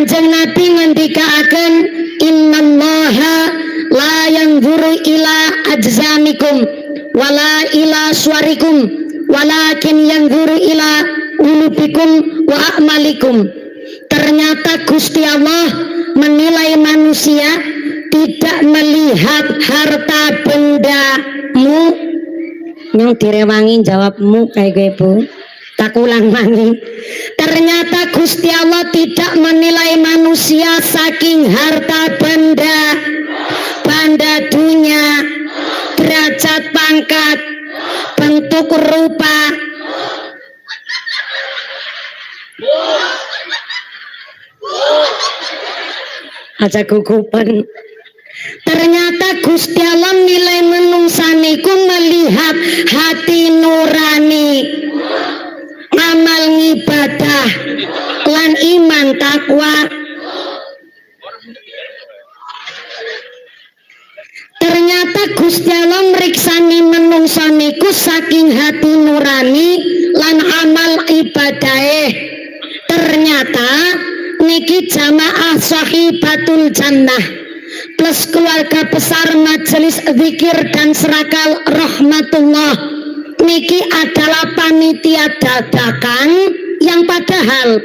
Kanjeng Nabi ngendikaaken innallaha la yanzuru ila ajzamikum wala ila suwarikum walakin yanzuru ila ulubikum wa a'malikum. Ternyata Gusti Allah menilai manusia tidak melihat harta bendamu. Nyong direwangi jawabmu kayak gue bu. Tak ulang lagi. Ternyata Gusti Allah tidak menilai manusia saking harta benda, benda dunia, derajat pangkat, bentuk rupa. Aja gugupan. Ternyata Gusti Allah nilai menungsa niku melihat hati nurani, amal ngibadah lan iman takwa. Ternyata Gusti Allah mriksani menungsa niku saking hati nurani lan amal ibadahe. Ternyata niki jamaah sahibatul jannah plus keluarga besar majelis zikir dan serakal rahmatullah niki adalah panitia dadakan yang padahal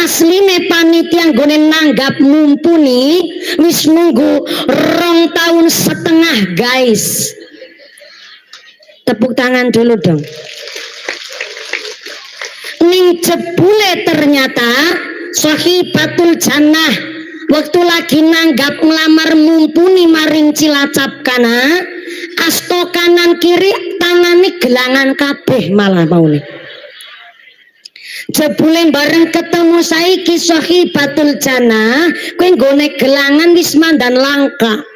asline panitia nggone nanggap mumpuni wis nunggu 2 tahun setengah guys. Tepuk tangan dulu dong. Ning jebule ternyata sahibatul jannah waktu lagi nanggap ngelamar mumpuni maring Cilacap kana asto kanan kiri tangane gelangan kabeh malah mau nih. Jebule bareng ketemu saiki sahibatul jannah kowe nggone gelangan wis mandan langka.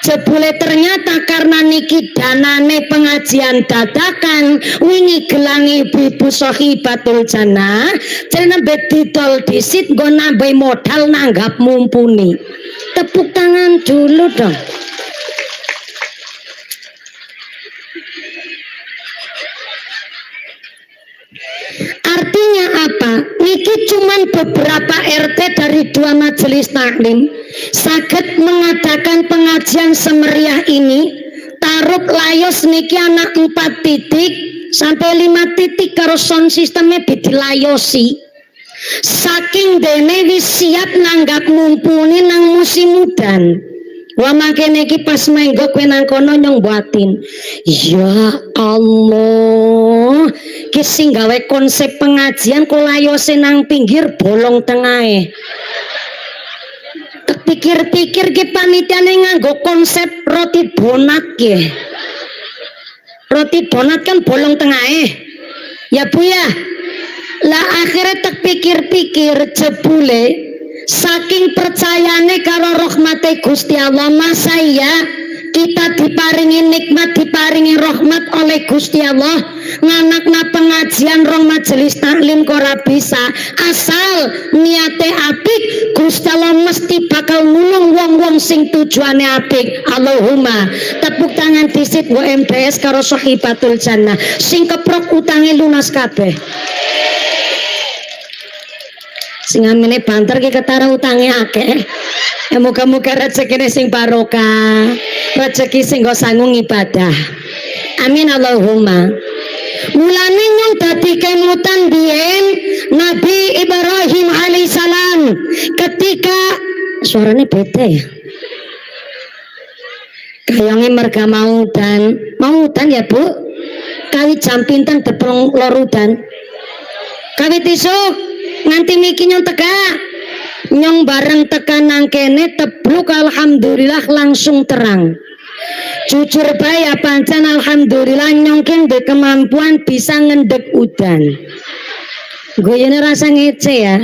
Jebule ternyata karena niki danane pengajian dadakan wingi gelangi ibu-ibu sahibatul jannah jadi nembe didol disit nggo nambahi modal nanggap mumpuni. Tepuk tangan dulu dong. Artinya apa? Niki cuman beberapa RT dari 2 majelis taklim saged mengadakan pengajian semeriah ini. Taruh layos niki anak 4 titik sampai 5 titik karo sound sistemnya dilayosi. Saking dene wis siap nanggap mumpuni nang musim udan. Wah makene iki pas menggo kowe nang kono nyong buatin. Ya Allah, ki sing gawe konsep pengajian kok layose nang pinggir bolong tengahe. Pikir-pikir ki panitiane nganggo konsep roti donat ki. Roti donat kan bolong tengahe. Ya Bu ya. Lah akhirnya tak pikir-pikir jebule saking percayane karo rahmate Gusti Allah masa ya kita diparingi nikmat diparingi rahmat oleh Gusti Allah nganakna pengajian rong majelis taklim ora bisa asal niate apik Gusti Allah mesti bakal nulung wong-wong sing tujuane apik. Allahumma. Tepuk tangan disit go MDS karo sahibatul jannah sing keprok utange lunas kabeh. Sing amene banter ki ketara utange akeh. Muga-muga rezekine sing barokah, rezeki sing go sanggung ibadah. Amin Allahumma. Mulane nyong dadi kemutan biyen Nabi Ibrahim alaihissalam ketika suaranya beda ya. Kayangnya merga maudan ya Bu. Kawi jam pinten deprong lorudan. Kawi tisuk nganti miki nyong tegak nyong bareng tekan nang kene tebluk alhamdulillah langsung terang. Jujur bae pancen alhamdulillah nyong ki ndek kemampuan bisa ngendek udan. Goyene rasa ngece ya.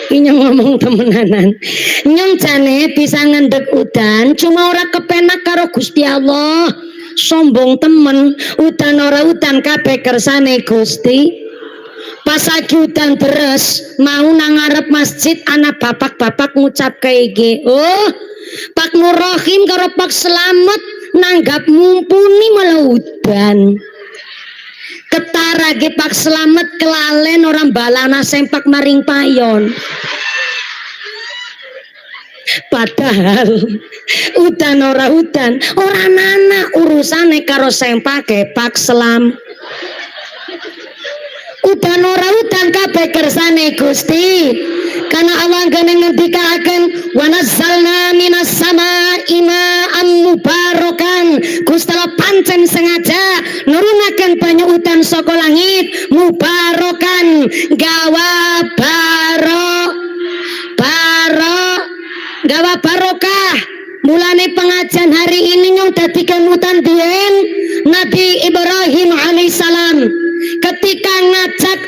Iki nyong ngomong temenanan. Nyong jane bisa ngendek udan cuma ora kepenak karo Gusti Allah. Sombong temen, udan ora udan kabeh kersane Gusti. Pas lagi udan deres mau nang ngarep masjid anak bapak-bapak ngucap kayak iki. Oh, Pak Nur Rahim karo Pak Selamat nanggap mumpuni malah udan. ketara ge Pak Slamet kelalen orang balana sempak maring payon. Padahal udan ora nana urusane karo sempake Pak Selam. Udan ora udan kabeh kersane Gusti. Karena Allah gane ngendikaken wa nazzalna minas samaa'i ma'an mubarakan. Gusti Allah pancen sengaja nurunaken banyu udan saka langit mubarakan gawa gawa barokah. Mulane pengajian hari ini nyong dadi kemutan biyen Nabi Ibrahim alaihissalam ketika ngajak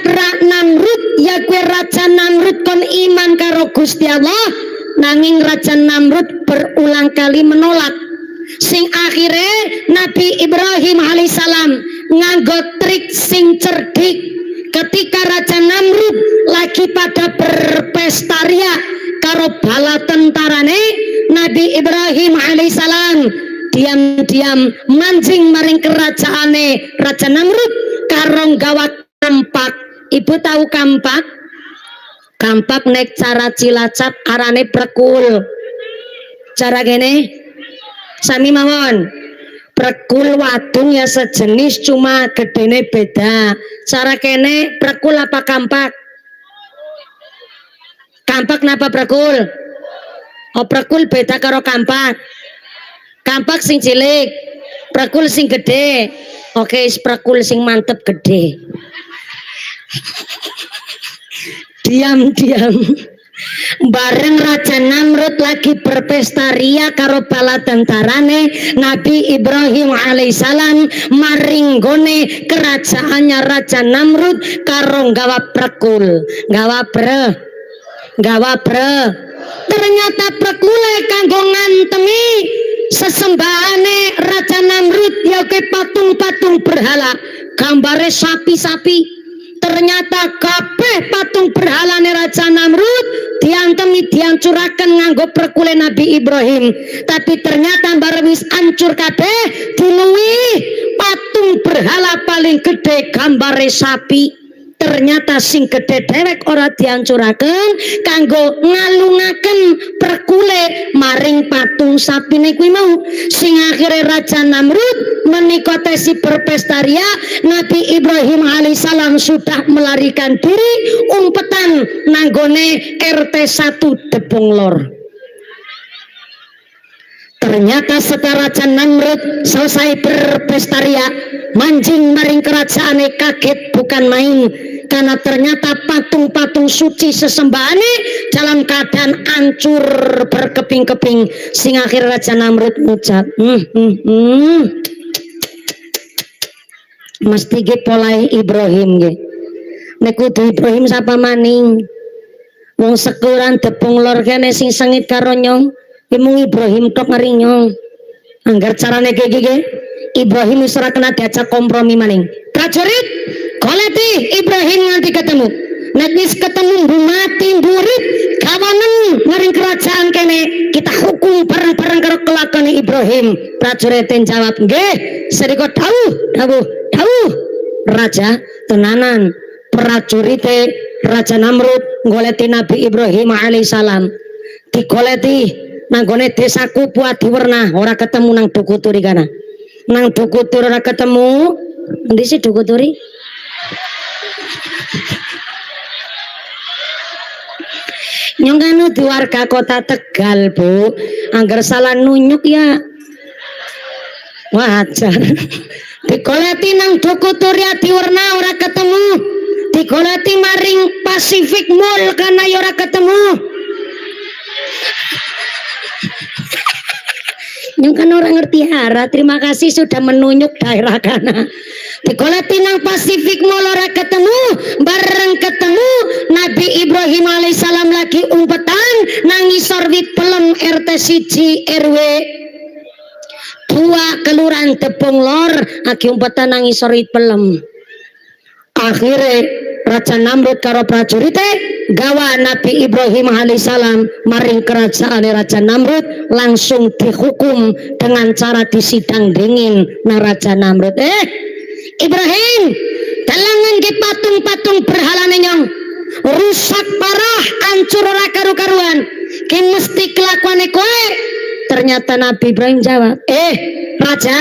Namrud ya kue Raja Namrud kon iman karo Gusti Allah, nanging Raja Namrud berulang kali menolak. Sing akhirnya Nabi Ibrahim alaihissalam nganggo trik sing cerdik. Ketika Raja Namrud lagi pada berpestaria karo bala tentarane, Nabi Ibrahim alaihissalam diam-diam mancing maring kerajaane Raja Namrud karo gawa kampak. Ibu tahu kampak? Kampak nek cara Cilacap arane prekul. Cara gene sami mawon. Prekul wadung ya sejenis cuma gedene beda. Cara kene prekul apa kampak? Kampak napa prekul? Oh prekul beda karo kampak. Kampak sing cilik, prekul sing gede. Oke, prekul sing mantep gede. Diam-diam bareng Raja Namrud lagi berpestaria karo bala tentarane, Nabi Ibrahim alaihissalam maringgone kerajaannya Raja Namrud karo gawa prekul. Gawa bre. Ternyata prekule kanggo ngantemi sesembahane Raja Namrud ya ke patung-patung berhala gambare sapi-sapi. Ternyata kabeh patung berhalane Raja Namrud diantemi dihancuraken nganggo prekule Nabi Ibrahim. Tapi ternyata bareng wis hancur kabeh diluwi patung berhala paling gede gambare sapi. Ternyata sing gede dewek ora dihancuraken kanggo ngalungaken prekule maring patung sapine kuwi mau. Sing akhire Raja Namrud menika tesi berpestaria, Nabi Ibrahim alaihissalam sudah melarikan diri umpetan nanggone RT 1 Depung Lor. Ternyata setelah Raja Namrud selesai berpestaria mancing maring kerajaane kaget bukan main, karena ternyata patung-patung suci sesembahane dalam keadaan hancur berkeping-keping. Sing akhir Raja Namrud ngucap mesti ge polai Ibrahim ge nek kudu Ibrahim sapa maning wong sekuran Depung Lor kene sing sengit karo nyong mung Ibrahim tok ngering nyong. Anggar carane kayak gini Ibrahim wis ora kena diajak kompromi maning. Prajurit goleti Ibrahim nganti ketemu. Nek wis ketemu mati murid kawanen maring kerajaan kene kita hukum bareng-bareng karo kelakone Ibrahim. Prajurit jawab nggih sedika dawuh Raja tenanan. Prajurit Raja Namrud goleti Nabi Ibrahim alaihissalam digoleti nanggone desaku Puadi Werna ora ketemu nang Dukuturi kana. Nang Dukutur ora ketemu. Endi sih Dukuturi? Nyong kanu di warga kota Tegal, Bu. Angger salah nunyuk ya wajar. Digoleti nang Dukuturi Adi Werna ora ketemu. Digoleti maring Pacific Mall kana ya ora ketemu. Yang kan orang ngerti hara, terima kasih sudah menunjuk daerah kana. Digoleti nang Pacific Mall ora ketemu, bareng ketemu Nabi Ibrahim alaihissalam lagi umpetan nang ngisor wit pelem RT 1 RW 2 Kelurahan Depung Lor lagi umpetan nang ngisor wit pelem. Akhirnya Raja Namrud karo prajurite gawa Nabi Ibrahim alaihissalam maring kerajaan Raja Namrud langsung dihukum dengan cara disidang dingin. Nah Raja Namrud Ibrahim Dalangan ke patung-patung berhalane nyong rusak parah, hancur ora karu-karuan. Ki mesti kelakuane kowe. Ternyata Nabi Ibrahim jawab, raja,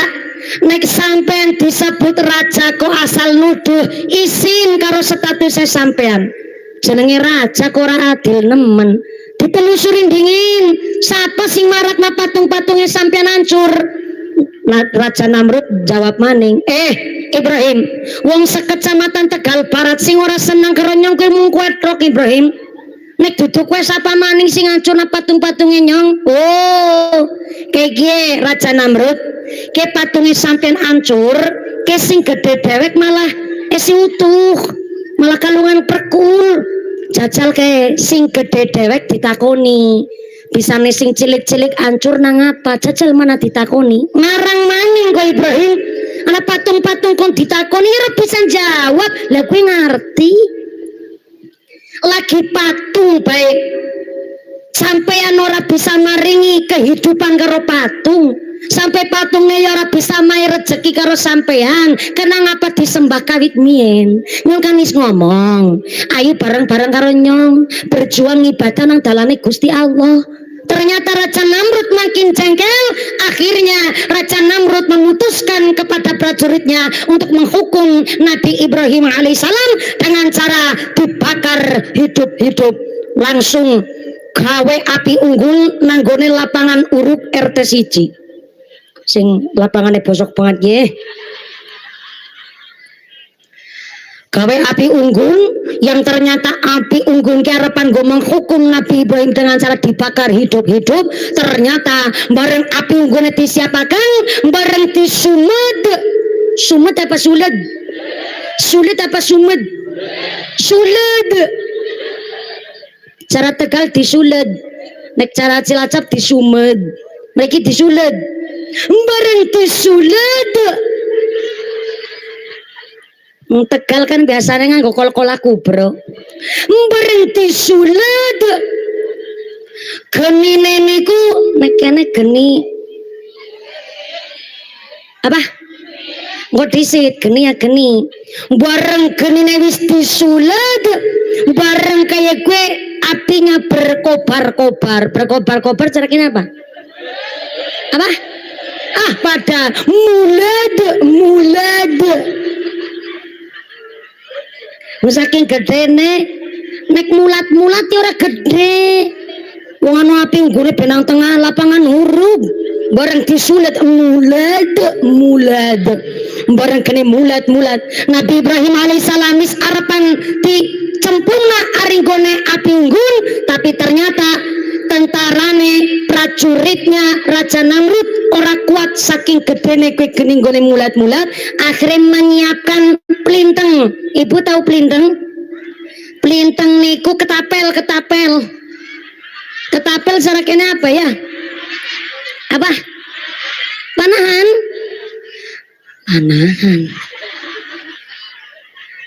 nek sampean disebut raja kok asal nuduh, isin karo statusnya sampean. Jenenge raja kok ora adil nemen. Ditelusurin dingin, siapa sing marakna patung-patungnya sampean hancur? Raja Namrud jawab maning, Ibrahim, wong sekecamatan Tegal Barat sing ora seneng karo nyong kowe mung kuetrok Ibrahim. Nek duduk kowe sapa maning sing ngancurna patung-patunge nyong? Oh, kayak Raja Namrud, ke patungnya sampean hancur, ke sing gede dewek malah sing utuh, malah kalungan perkul. Jajal ke sing gede dewek ditakoni. Bisa sing cilik-cilik hancur nang apa? Jajal mana ditakoni? Ngarang maning kok Ibrahim. Ana patung-patung kon ditakoni ora bisa jawab. Lah kowe ngerti? Lagi patung baik. Sampean ora bisa maringi kehidupan karo patung. Sampai patungnya ya ora bisa mai rezeki karo sampean. Kenang apa disembah kawit mien? Nyong kan wis ngomong, ayo bareng-bareng karo nyong berjuang ibadah nang dalane Gusti Allah. Ternyata Raja Namrud makin jengkel. Akhirnya Raja Namrud memutuskan kepada prajuritnya untuk menghukum Nabi Ibrahim alaihissalam dengan cara dibakar hidup-hidup. Langsung gawe api unggul nanggone lapangan Uruk RT 1. Sing lapangane bosok banget nggih. Gawe api unggun yang ternyata api unggun ke harapan gue menghukum Nabi Ibrahim dengan cara dibakar hidup-hidup. Ternyata bareng api unggun disiapakan, bareng disumed. Sumed apa suled? Sulit apa sumed? Suled. Cara Tegal disuled, nek cara Cilacap disumed, mereka disuled. Bareng disulet. Tegal kan biasanya nganggo kol-kola kubro. Bareng disulet. Genine niku nek kene geni apa? Nggo disit geni ya geni. Bareng genine wis disulet, bareng kayak gue apinya berkobar-kobar. Berkobar-kobar cara kene apa? Apa? Pada mulad saking gede nek mulat ya ora gede wong anu api nggone benang tengah lapangan huruf bareng disulet mulad bareng kene mulat Nabi Ibrahim alaihissalam wis arepan dicempungna aringgone api unggun, tapi ternyata tentarane prajuritnya Raja Namrud ora kuat saking gedene kowe geni nggone mulat-mulat, akhirnya menyiapkan plinteng. Ibu tahu plinteng? Plinteng niku ketapel cara kene apa ya? Apa? Panahan.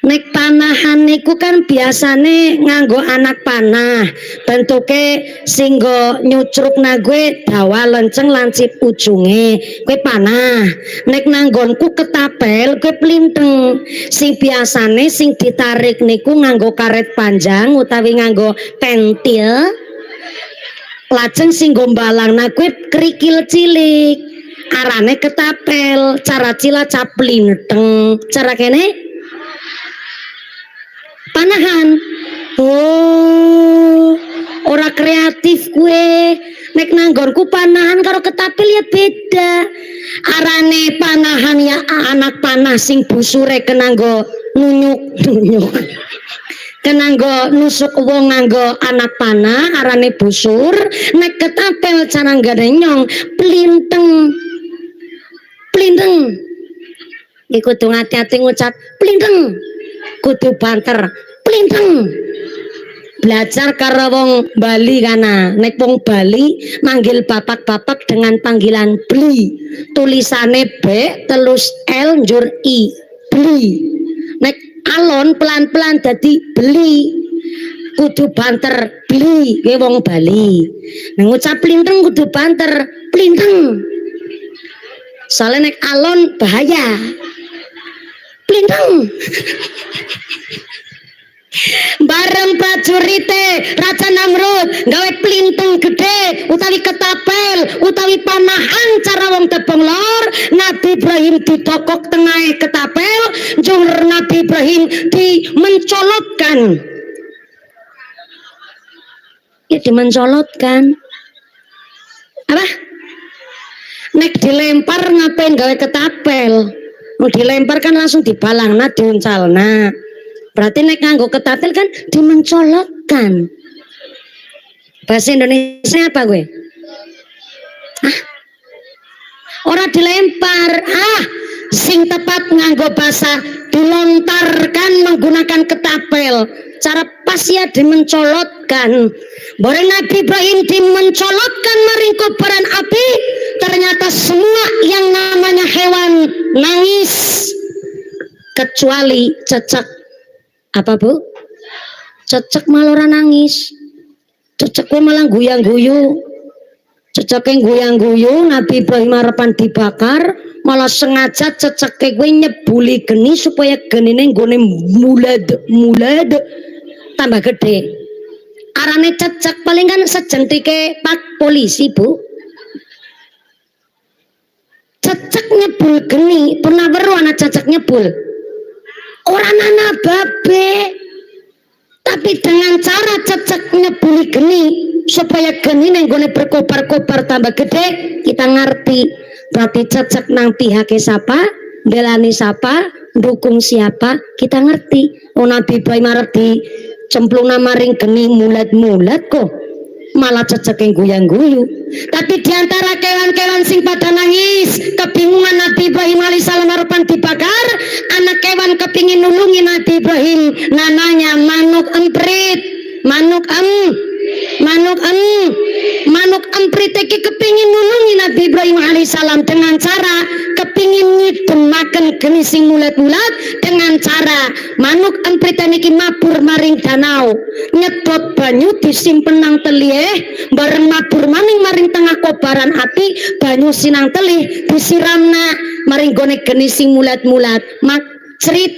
Nek panahan niku kan biasane nganggo anak panah, bentuke singgo nyucruk gue dawa lenceng lancip ujunge gue panah. Nek nanggonku ketapel gue plinteng. Sing biasane sing ditarik niku nganggo karet panjang utawi nganggo pentil. Lajeng sing gombalang gue kerikil cilik. Arane ketapel, cara Cilacap plinteng. Cara kene panahan. Oh, ora kreatif gue. Nek nanggonku panahan karo ketapel ya beda. Arane panahan ya anak panah sing busure kenanggo nunyuk. Kenanggo nusuk wong nganggo anak panah arane busur. Nek ketapel cara nggane nyong plinteng. Iku kudu hati-hati ngucap plinteng. Kudu banter plinteng. Belajar karo wong Bali kana. Nek wong Bali manggil bapak-bapak dengan panggilan bli. Tulisane B telus L njur I. Bli. Nek alon pelan-pelan dadi beli. Kudu banter bli ke wong Bali. Nek ngucap plinteng kudu banter plinteng. Soalnya nek alon bahaya. Plintang. Bareng prajurite Raja Namrud gawe plinteng gede utawi ketapel utawi panahan cara wong tebong lor, Nabi Ibrahim ditokok tengah ketapel, jur Nabi Ibrahim dimencolotkan. Ya dimencolotkan. Apa? Nek dilempar ngapain gawe ketapel? Mau dilempar kan langsung dibalangna diuncalna. Berarti nek nganggo ketapel kan dimencolotkan. Bahasa Indonesia apa gue? Ora dilempar. Sing tepat nganggo bahasa dilontarkan menggunakan ketapel. Cara pas ya dimencolotkan. Bareng Nabi Ibrahim dimencolotkan maring kobaran api, ternyata semua yang namanya hewan nangis kecuali cecek. Apa Bu? Cecek malah ora nangis. Ceceknya malah guyang-guyu. Ceceknya guyang-guyu, Nabi Ibrahim harapan dibakar, malah sengaja ceceknya gue nyebuli geni supaya genine nggone mulad tambah gede. Arane cecek paling kan sejentike pak polisi Bu. Cecek nyebul geni, pernah weruh ana cecek nyebul. Orang anak babe, tapi dengan cara cecek nyebuli geni supaya geni nenggone berkobar-kobar tambah gede, kita ngerti. Berarti cecek nang pihake siapa, belani siapa, dukung siapa, kita ngerti. Nabi Ibrahim arti cemplung maring geni mulat-mulat kok, malah cecek yang guyang-guyu. Tapi diantara kewan-kewan sing pada nangis kebingungan Nabi Ibrahim alaihissalam harapan dibakar, anak kewan kepingin nulungi Nabi Ibrahim, namanya manuk emprit. Manuk emprit iki kepingin nulungi Nabi Ibrahim alaihissalam dengan cara kepingin nyidemaken geni sing mulat-mulat dengan cara manuk emprit niki mabur maring danau, nyedot banyu disimpen nang telih, bareng mabur maring tengah kobaran api, banyu sinang telih disiramna maring gone geni sing mulat-mulat. Mak cerit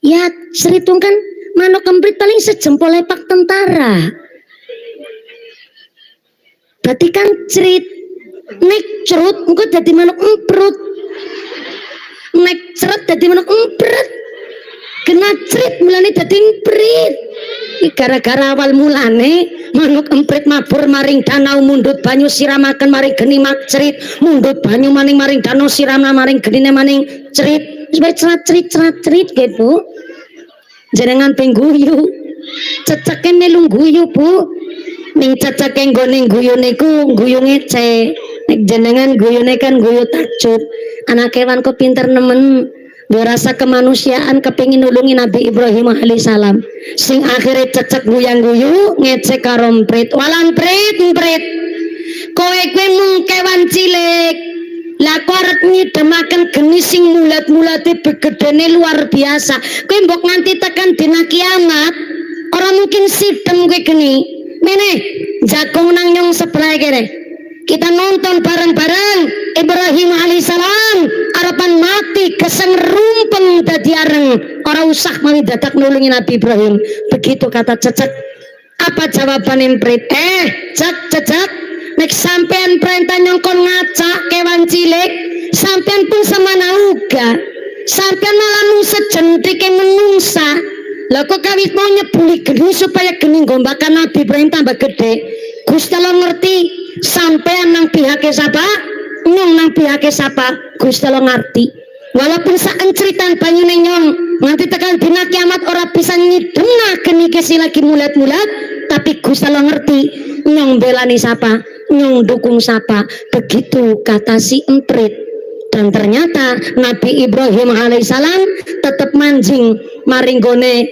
ya ceritung kan manuk emprit paling sejempol lepak tentara. Berarti kan cerit nek cerut engko dadi manuk emprut. Nek ceret dadi manuk empret. Kena cerit mulane dadi emprit. Gara-gara awal mulane manuk emprit mabur maring danau mundut banyu siramaken maring geni mak cerit, mundut banyu maning maring danau siramna maring genine maning cerit. Wis cerit gitu. Jenengan pengguyu, ceceke melu guyu Bu. Ning ceceke nggone guyu niku guyu ngece. Nek jenengan guyune kan guyu takjub. Anak kewan kok pinter nemen, duwe rasa kemanusiaan kepingin nulungi Nabi Ibrahim alaihissalam. Sing akhirnya cecek guyang-guyu ngece karo emprit. Walan emprit. Kowe kuwi mung kewan cilik. Lah kok arep nyidemaken geni sing mulat-mulate begedene luar biasa. Kowe mbok nganti tekan dina kiamat, ora mungkin sidem kowe geni. Mene, jagung nang nyong sebelah kene. Kita nonton bareng-bareng Ibrahim alaihissalam harapan mati keseng rumpeng dadi areng. Ora usah mali dadak nulungi Nabi Ibrahim. Begitu kata cecek. Apa jawaban emprit? Cecek. Nek sampean perintah nyongkon ngacak kewan cilik, sampean pun sama nauga, sampean malah mung sejentike menungsa. Lah kok kawit mau nyebuli geni supaya geni gombakan Nabi Ibrahim tambah gede. Gusti Allah ngerti sampean nang pihake sapa, nyong nang pihake sapa, Gusti Allah ngerti. Walaupun saen ceritan banyune nyong nganti tekan dina kiamat ora bisa nyidemna geni kesi lagi mulat-mulat, tapi Gusti Allah ngerti nyong belani sapa, nyong dukung sapa. Begitu kata si emprit. Dan ternyata Nabi Ibrahim alaihissalam tetap manjing maringgone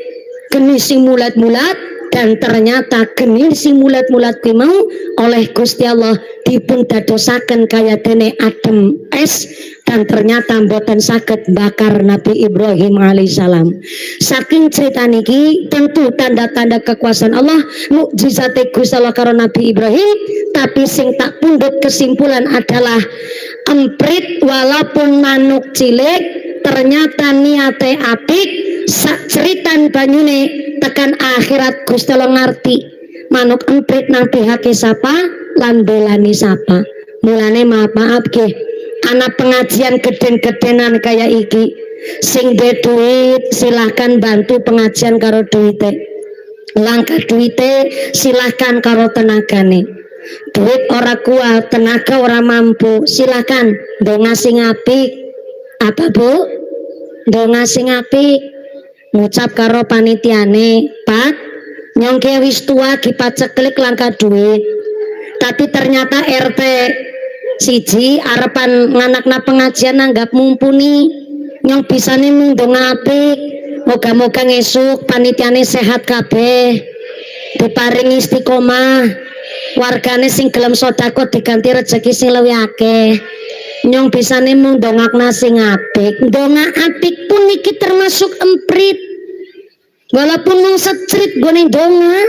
geni sing mulat-mulat, dan ternyata geni sing mulat-mulat ki mau oleh Gusti Allah dipun dadosaken kaya dene adem es, dan ternyata mboten saged bakar Nabi Ibrahim alaihissalam. Saking cerita niki tentu tanda-tanda kekuasaan Allah, mukjizate Gusti Allah karo Nabi Ibrahim. Tapi sing tak pundhut kesimpulan adalah emprit walaupun manuk cilik ternyata niate apik sak ceritan banyune tekan akhirat Gusti Allah ngerti manuk emprit nang pihake sapa lan belani sapa. Mulane maaf ge anak pengajian geden-gedenan kaya iki sing duwe duit silahkan bantu pengajian karo duite, langkah duite silahkan karo tenagane. Duit ora kuat, tenaga ora mampu, silahkan ndonga sing apik. Apa Bu? Ndonga sing apik, ngucap karo panitiane, Pak nyongke wis tua dipaceklik langkah duit, tapi ternyata RT siji arepan nganakna pengajian nanggap mumpuni nyong bisane mung ndonga apik, moga-moga ngesuk panitiane sehat kabeh, diparingi istiqomah, wargane sing gelem sedekah diganti rezeki sing luwih akeh. Nyong bisane mung ndongakna sing apik. Ndonga apik pun iki termasuk emprit. Walaupun mung secrit gone ndonga,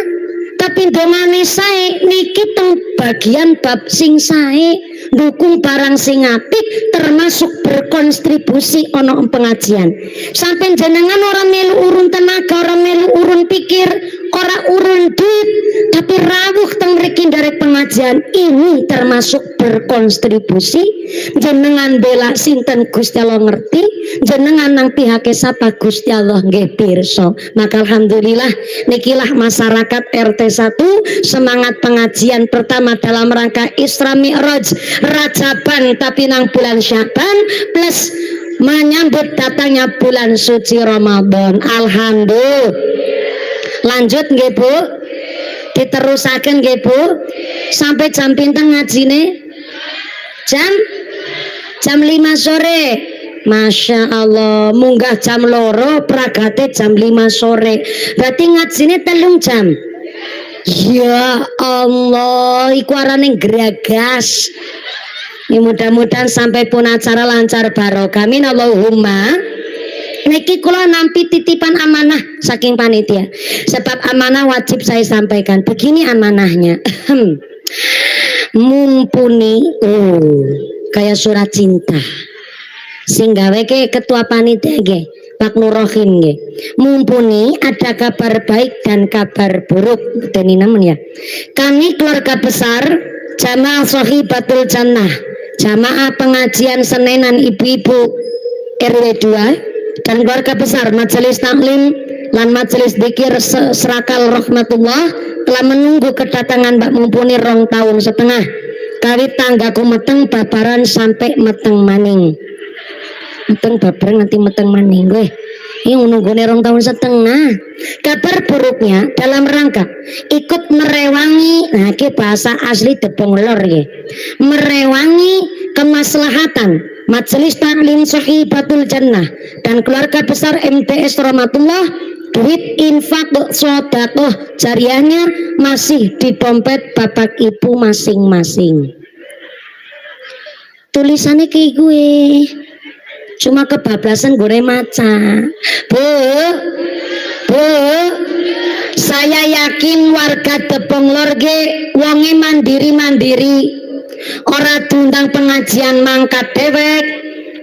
tapi ndongane sae niki teng bagian bab sing sae, dukung barang sing apik termasuk berkontribusi ana pengajian. Sampai jenengan ora melu urun tenaga, ora melu urun pikir, ora urun duit, tapi rawuh teng mriki nderek pengajian, ini termasuk berkontribusi. Jenengan bela sinten Gusti Allah ngerti, jenengan nang pihake sapa Gusti Allah nggih pirsa. Maka alhamdulillah nikilah masyarakat RT 1 semangat pengajian pertama dalam rangka Isra Mi'raj Rajaban tapi nang bulan Syaban plus menyambut datangnya bulan suci Ramadan. Alhamdulillah. Lanjut nggih Bu, diterusaken nggih Bu, sampai jam pinten ngajine? Jam 5 sore. Masya Allah, munggah jam loro, pragate jam 5 sore. Berarti ngajine 3 jam. Ya Allah, iku arane gregas. Ya mudah-mudahan sampai pun acara lancar barokah. Amin Allahumma. Niki kula nampi titipan amanah saking panitia. Sebab amanah wajib saya sampaikan. Begini amanahnya. Mumpuni kayak surat cinta. Sing gawe ke ketua panitia nggih, Pak Nurrohim nggih. Mumpuni ada kabar baik dan kabar buruk. Deni namun ya. Kami keluarga besar Jamaah Sohibatul Jannah, jamaah pengajian Senenan ibu-ibu RW 2 dan keluarga besar Majelis Taklim lan Majelis Dzikir Serakal Rahmatullah telah menunggu kedatangan Mbak Mumpuni 2 tahun setengah. Kawit tanggaku meteng babaran sampai meteng maning. Meteng babaran nanti meteng maning gue. Ini menunggune 2 tahun setengah. Kabar buruknya dalam rangka ikut merewangi, nah ini bahasa asli Debong Lor ya, merewangi kemaslahatan Majelis Taklim Sohibatul Jannah dan keluarga besar MTS Rahmatullah. Duit infak sedekah jariahnya masih di dompet bapak ibu masing-masing. Tulisannya kayak gue, cuma kebablasan gue maca. Bu, saya yakin warga Debong Lor ge wonge mandiri-mandiri, ora diundang pengajian mangkat dewek,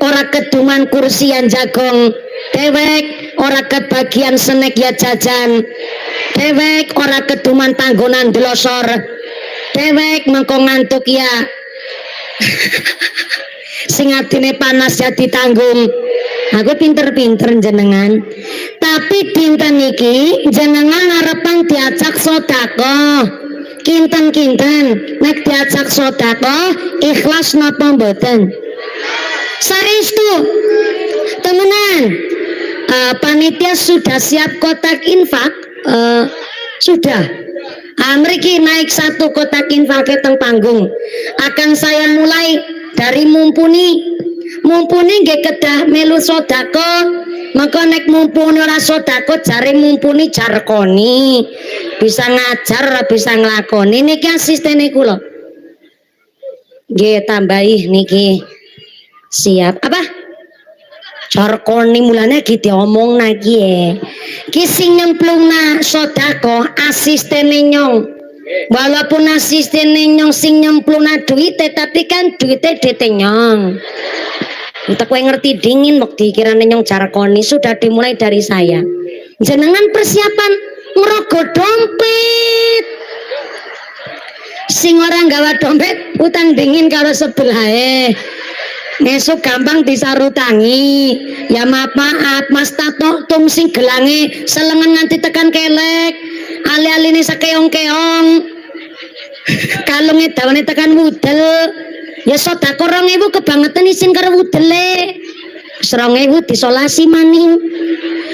ora keduman kursian jagong dewek, ora kebagian senek ya jajan dewek, ora keduman tanggonan delosor dewek, mengko ngantuk ya sing atine panas ya ditanggung. Aku pinter-pinter jenengan, tapi dinten iki jenengan harapan diajak sedekah kinten-kinten, nek diajak sedekah ikhlas napa mboten? Saestu temenan. Panitia sudah siap kotak infak, sudah. Mriki naik 1 kotak infak teng panggung. Akan saya mulai dari mumpuni nggih kedah melu sedekah, maka nek mumpuni ora sedekah jare mumpuni jarkoni, bisa ngajar bisa nglakoni. Niki asistene kula nggih tambahi niki siap apa jarkoni mulane iki diomong lagi ya ki sing nyemplungna sedekah asistene nyong. Walaupun asisten nyong sing nyemplungna duit, tapi kan duitnya dite nyong. Untuk kowe ngerti dingin mok dikirane nyong jarkoni sudah dimulai dari saya. Jenengan persiapan ngerogo dompet. Sing ora nggawa dompet utang dingin karo sebelahe. Esuk gampang disarutangi. Ya maaf Mas Tato tum sing gelange selengen nganti tekan kelek. Ali-aline sakeong-keong. Kalunge dawane tekan wudel. Ya sedekah 2000 kebangetan isin karo wudele. 2000 disolasi maning.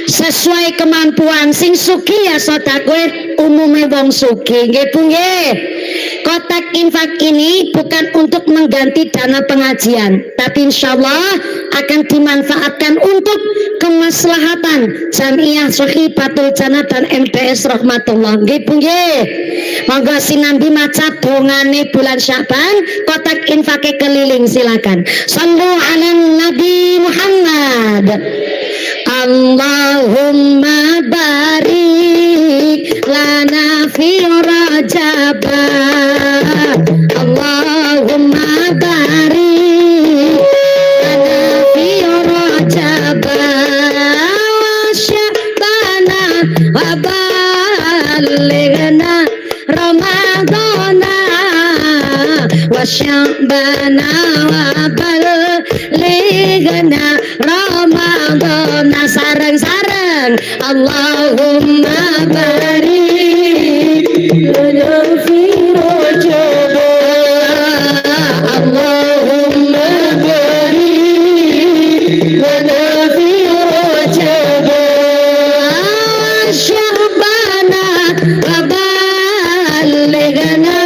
Sesuai kemampuan sing sugih ya sedekah umume wong sugih. Nggih Bu nggih. Kotak infak ini bukan untuk mengganti dana pengajian, tapi insya Allah akan dimanfaatkan untuk kemaslahatan Jamiah Sohibatul Jannah dan MTS Rahmatullah. Nggih Bu nggih. Monggo sinambi maca dongane bulan Syaban, kotak infake keliling silakan. Sallu ala Nabi Muhammad. Allahumma barik lana fi Rajab. Allahumma barik lana fi Rajab wa Sya'bana wa balighna Ramadana wa Sya'bana wa balighna Ramadana. Sareng-sareng Allahumma barik lana fi Rajab. Allahumma barik lana fi Rajab Sya'bana wa balighna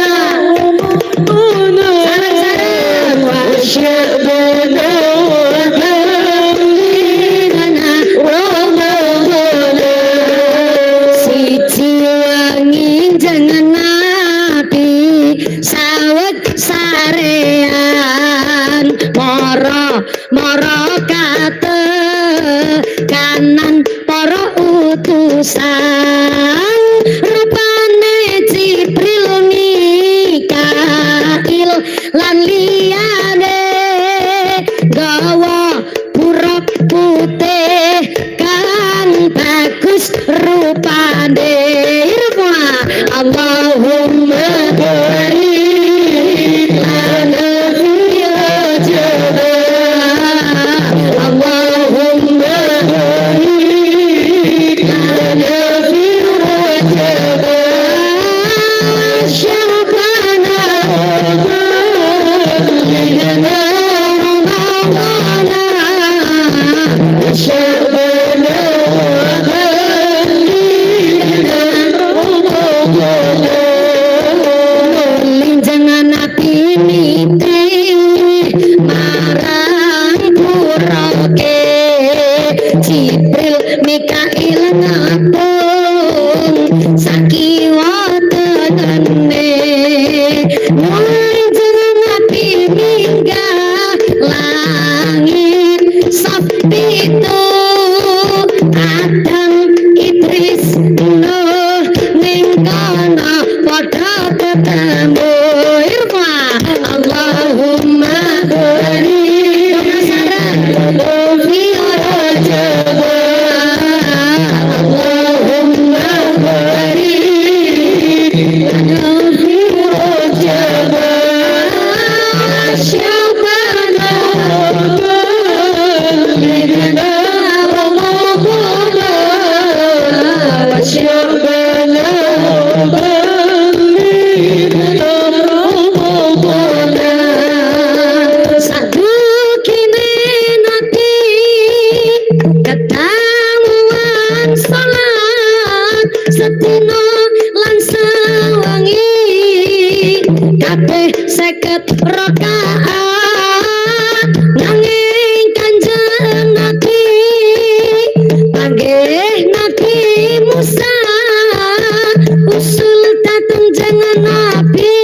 sareng-sareng wa Sya'bana wa balighna Ramadana. Siji wangi jeneng Nabi saweg sarean moro kate kanan para utusan rupane Jibril Mikail lan liyane gawa buruk putih kang bagus rupane. Allahumma barik lana fi Rajab. Allahumma barik lana fi Rajab Sya'bana wa balighna Ramadana Sya'bana wa balighna Ramadana. Linjangan Nabi nitih marang puroke Jibril Mikail ngatung sakiwa tenene. Linjangan Nabi minggah langit sapitu Adam Idris Nuh ning kana padha ketemu. Allahumma barik lana fi Rajab. Allahumma barik lana fi Rajab Sya'bana wa balighna Ramadana Sya'bana wa balighna Ramadana. Sadukine Nabi ketamuan salat sedina lan sawangi kabeh 50 rakaat nanging Kanjeng Nabi panggih Nabi Musa usul dateng jeneng Nabi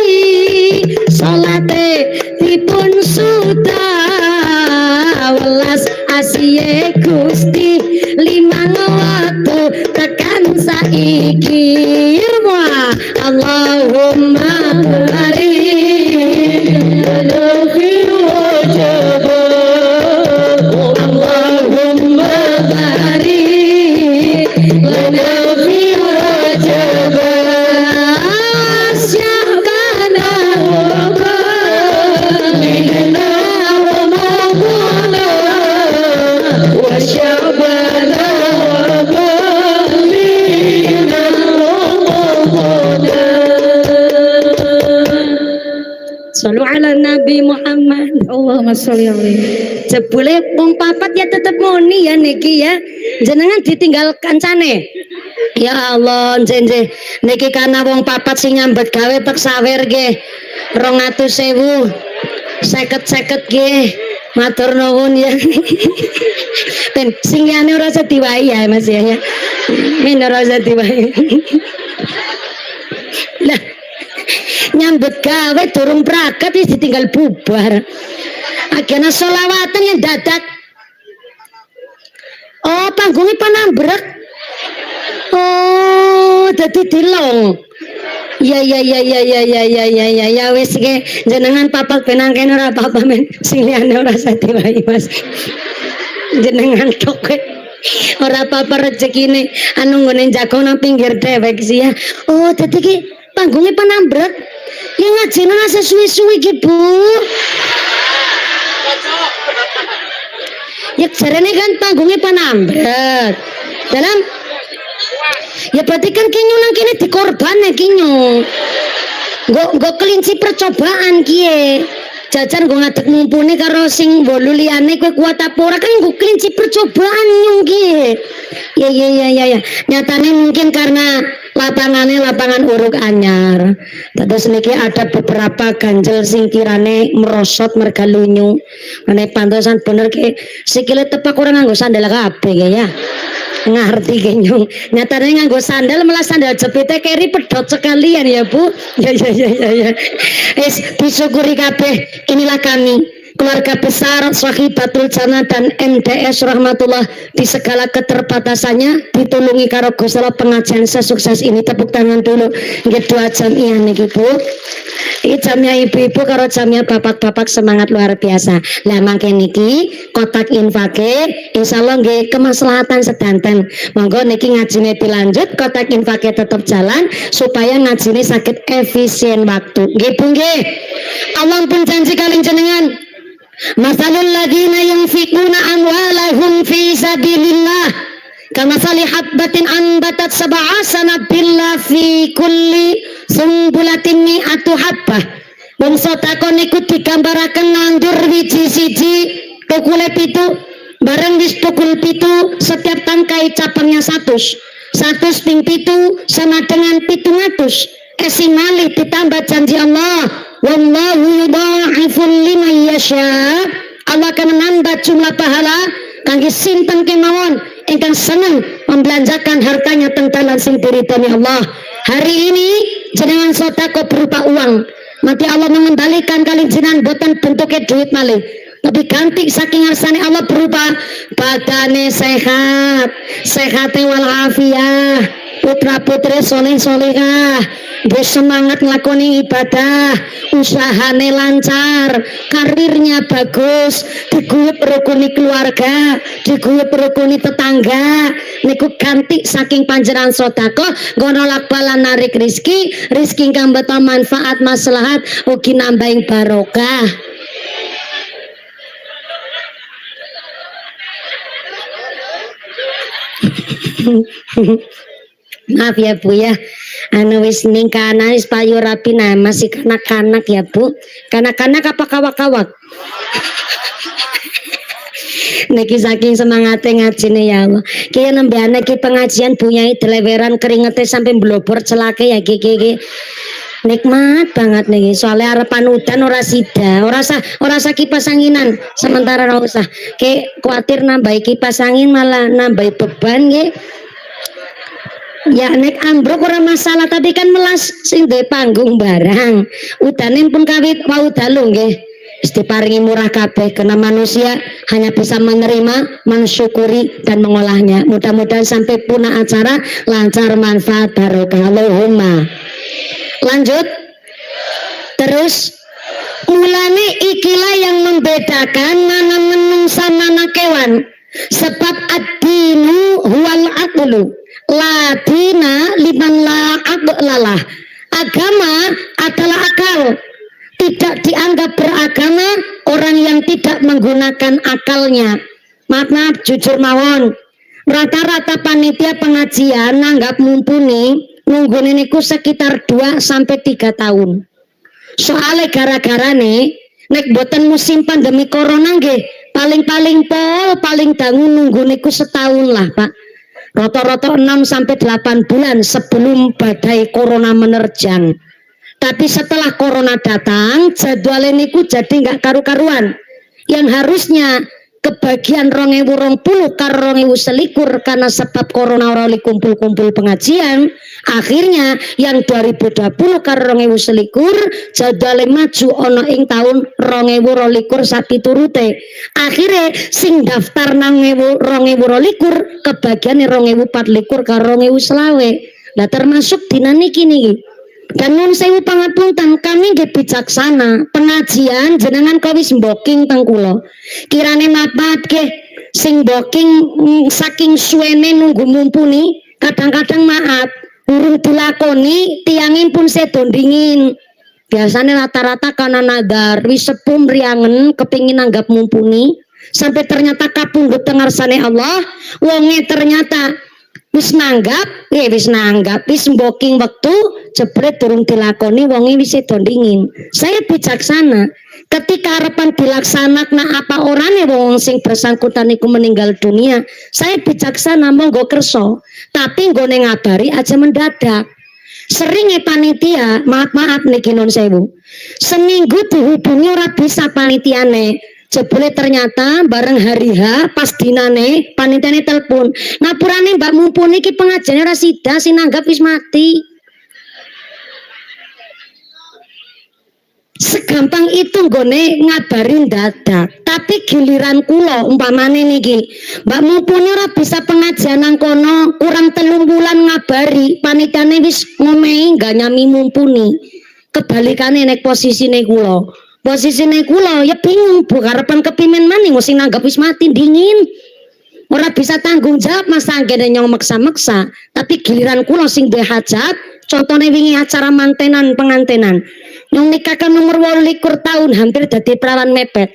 salate dipun suda welas asiye Gusti 5 waktu tekan saiki. Allahumma barik lana fi Rajab. sholli ala Nabi Muhammad. Allahumma sholli alaihi. Jebule wong papat ya tetep muni ya niki ya. Jenengan ditinggal kancane. Ya Allah, njenje niki karena wong papat sing nyambet gawe tek sawer nggih. 200.000. 50 nggih. Matur nuwun ya. Ben sing liyane ora usah diwahi ya Mas ya. Men ora usah diwahi. Lah nyambut gawe durung prakat wis ditinggal bubar. Agena sholawatan yang dadak. Oh, panggungnya panambrek. Oh, dadi dilong. Ya wis ke jenengan papat penang kene ora apa-apa men. Sing liyane ora usah diwahi Mas. Jenengan tok ora apa-apa rezekine anu nggone jago nang pinggir dhewek sih ya. Oh, dadi ki panggungnya panambrek. Ya ngajine ora sesuwi-suwi ki, Bu. Ya jarene kan panggungnya panambrek. Dalam ya berarti kan kinyo nang kene dikorban ya kinyo. Nggo kelinci percobaan kiye. Jajan gue ngadeg mumpuni karo sing bolu liyane kowe kuat apa ora kan gue kelinci percobaan nyung kiye. Ya. Nyatane mungkin karena lapangan uruk anyar. Terus niki ada beberapa ganjel sing kirane merosot merga lunyu. Mene pantesan bener ki sikile tepak ora nganggo sandal kabeh ya. Ngerti kenyong nyatanya nganggo sandal malah sandal jepitnya keri pedot sekalian ya Bu. Ya disyukuri kabeh. Inilah kami keluarga besar Sahibatul Jannah dan MDS Rahmatullah di segala keterbatasannya ditulungi karo Gusti Allah pengajian sesukses ini. Tepuk tangan dulu nggih 2 jam iya niki Bu. Iki jamnya ibu-ibu karo jamnya bapak-bapak semangat luar biasa. Lah mangke niki kotak infake insyaallah nggih kemaslahatan sedanten. Monggo niki ngajine dilanjut, kotak infake tetap jalan supaya ngajine sakit efisien waktu. Nggih Bu nggih. Allah pun janji kalih jenengan. Masalul ladina yunfikuna amwalahum fi sabilillah kamasali habbatin anbatat sab'a sanabila fi kulli sumbulatin mi'atu habbah. Wong sedekah niku digambaraken nandur wiji siji tukule pitu bareng wis tukul pitu setiap tangkai cabangnya 100 ping pitu sama dengan 700 esimali ditambah janji Allah wallahu yudha'iful liman yasha. Allah akan menambah jumlah pahala kangge sinten kemawon ingkang seneng membelanjakan hartanya teng dalan sing diridhoni Allah. Hari ini jenengan sedekah berupa uang, nanti Allah mengembalikan kali jenengan boten bentuknya duit malih, tapi ganti saking arsane Allah berupa badane sehat, sehate walafiah, putra putri soleh solehah, bersemangat nglakoni ibadah, usahane lancar, karirnya bagus, diguyup rukuni keluarga, diguyup rukuni tetangga, niku ganti saking panjenengan sedekah nggo nolak bala narik rizki ingkang beto manfaat maslahat ugi nambahin barokah. Maaf ya Bu ya, anu wis ningkana wis payu rapi nah masih kanak-kanak ya Bu. Kanak-kanak apa kawak-kawak? Niki saking semangatnya ngajine ya Allah. Ki nembane ki pengajian bunyai deleweran keringete sampai blobor celake ya ki. Nikmat banget nih soalnya arepan udan ora sida, ora sah kipas anginan sementara ora usah. Ki kuatir nambah kipas angin malah nambah beban nggih. Ya nek ambruk ora masalah tapi kan melas sing duwe panggung barang. Udane pun kawit wau dalu nggih. Wis diparingi murah kabeh karena manusia hanya bisa menerima, mensyukuri dan mengolahnya. Mudah-mudahan sampai punah acara lancar manfaat barokah. Allahumma. Lanjut. Terus mulane ikilah yang membedakan mana menungsa mana kewan. Sebab ad-dinu huwal aqlu. La dina liman la aqlalah. Agama adalah akal. Tidak dianggap beragama orang yang tidak menggunakan akalnya. Maaf jujur mawon. Rata-rata panitia pengajian nanggap mumpuni nunggu niku sekitar 2 sampai 3 tahun. Soale gara-gara nih nek boten musim pandemi corona nggih paling-paling paling dangu nunggu niku setahun lah Pak. Rata-rata 6 sampai 8 bulan sebelum badai corona menerjang. Tapi setelah corona datang, jadwal niku jadi nggak karu-karuan. Yang harusnya kebagian 2020 karo 2021 karena sebab corona ora kumpul-kumpul pengajian, akhirnya yang 2020 karo 2021 jadwale maju ana ing tahun 2022 sapiturute. Akhirnya sing daftar nang 2022 kebagian 2024 karo 2025. Lah termasuk dina niki niki. Dan nun sewu pangapunten kami nggih bijaksana pengajian jenengan kawis mboking teng kula kirane mapat nggih sing mboking saking suwene nunggu mumpuni kadang-kadang maaf urung dilakoni tiyangin pun sedo dingin biasanya rata-rata kana nadar wis sepuh mriangen kepingin nanggap mumpuni sampai ternyata kapundhut tengarsane Allah wonge ternyata wis nanggap wis mboking wektu jebret durung dilakoni wonge wis sedo dingin. Saya bijaksana ketika harapan dilaksanakan apa orane wong sing bersangkutan niku meninggal dunia, saya bijaksana monggo kerso tapi nggone ngabari aja mendadak. Seringe panitia maaf niki non sewu seminggu dihubungi ora bisa panitiane jebule ternyata bareng hari H pas dinane panitiane telepon ngapurane Mbak Mumpuni iki pengajiane ora sida sinanggap wis mati. Segampang itu nggone ngabarin dadak tapi giliran kula umpamane niki Mbak Mumpuni ora bisa pengajian nang kono kurang 3 bulan ngabari panitiane wis ngomehi gak nyami Mumpuni kebalikane nek posisine kula ya bingung bu harapan kepimen maning sing nanggap wis mati dingin ora bisa tanggung jawab mas anggene nyong meksa-meksa tapi giliran kula sing duwe hajat contohnya wingi acara mantenan pengantenan nyong nikahkan nomor 28 tahun hampir dadi perawan mepet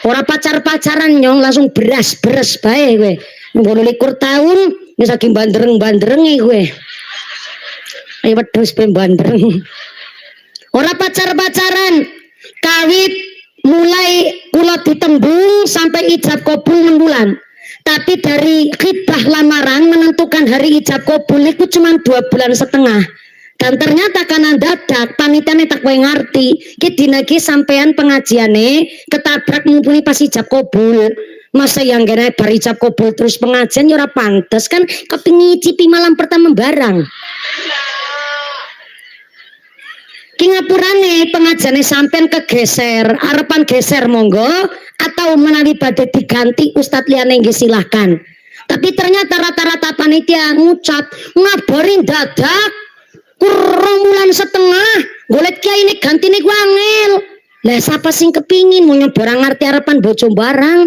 ora pacaran nyong langsung beres bae kowe nomor 28 tahun wis lagi bandreng-bandrengi kowe ayo wedhus pe bandreng ora pacaran kawit mulai kula ditembung sampai ijab kabul 6 bulan tapi dari khitbah lamaran menentukan hari ijab kabul itu cuma 2,5 bulan dan ternyata karena dadak panitiane tak kowe ngerti ki dina ki sampean pengajiane ketabrak Mumpuni pas ijab kabul masa yang gene bar ijab kabul terus pengajian ya ora pantes kan kepingin ngicipi malam pertama barang ki ngapurane pengajiane sampean kegeser arepan geser monggo atau menawi badhe diganti ustadz liyane nggih silahkan tapi ternyata rata-rata panitia ngucap ngabarin dadak kurang bulan setengah golek kiai ini ganti nih angel lah siapa sing kepingin mau nyoba ngerti arepan bojo barang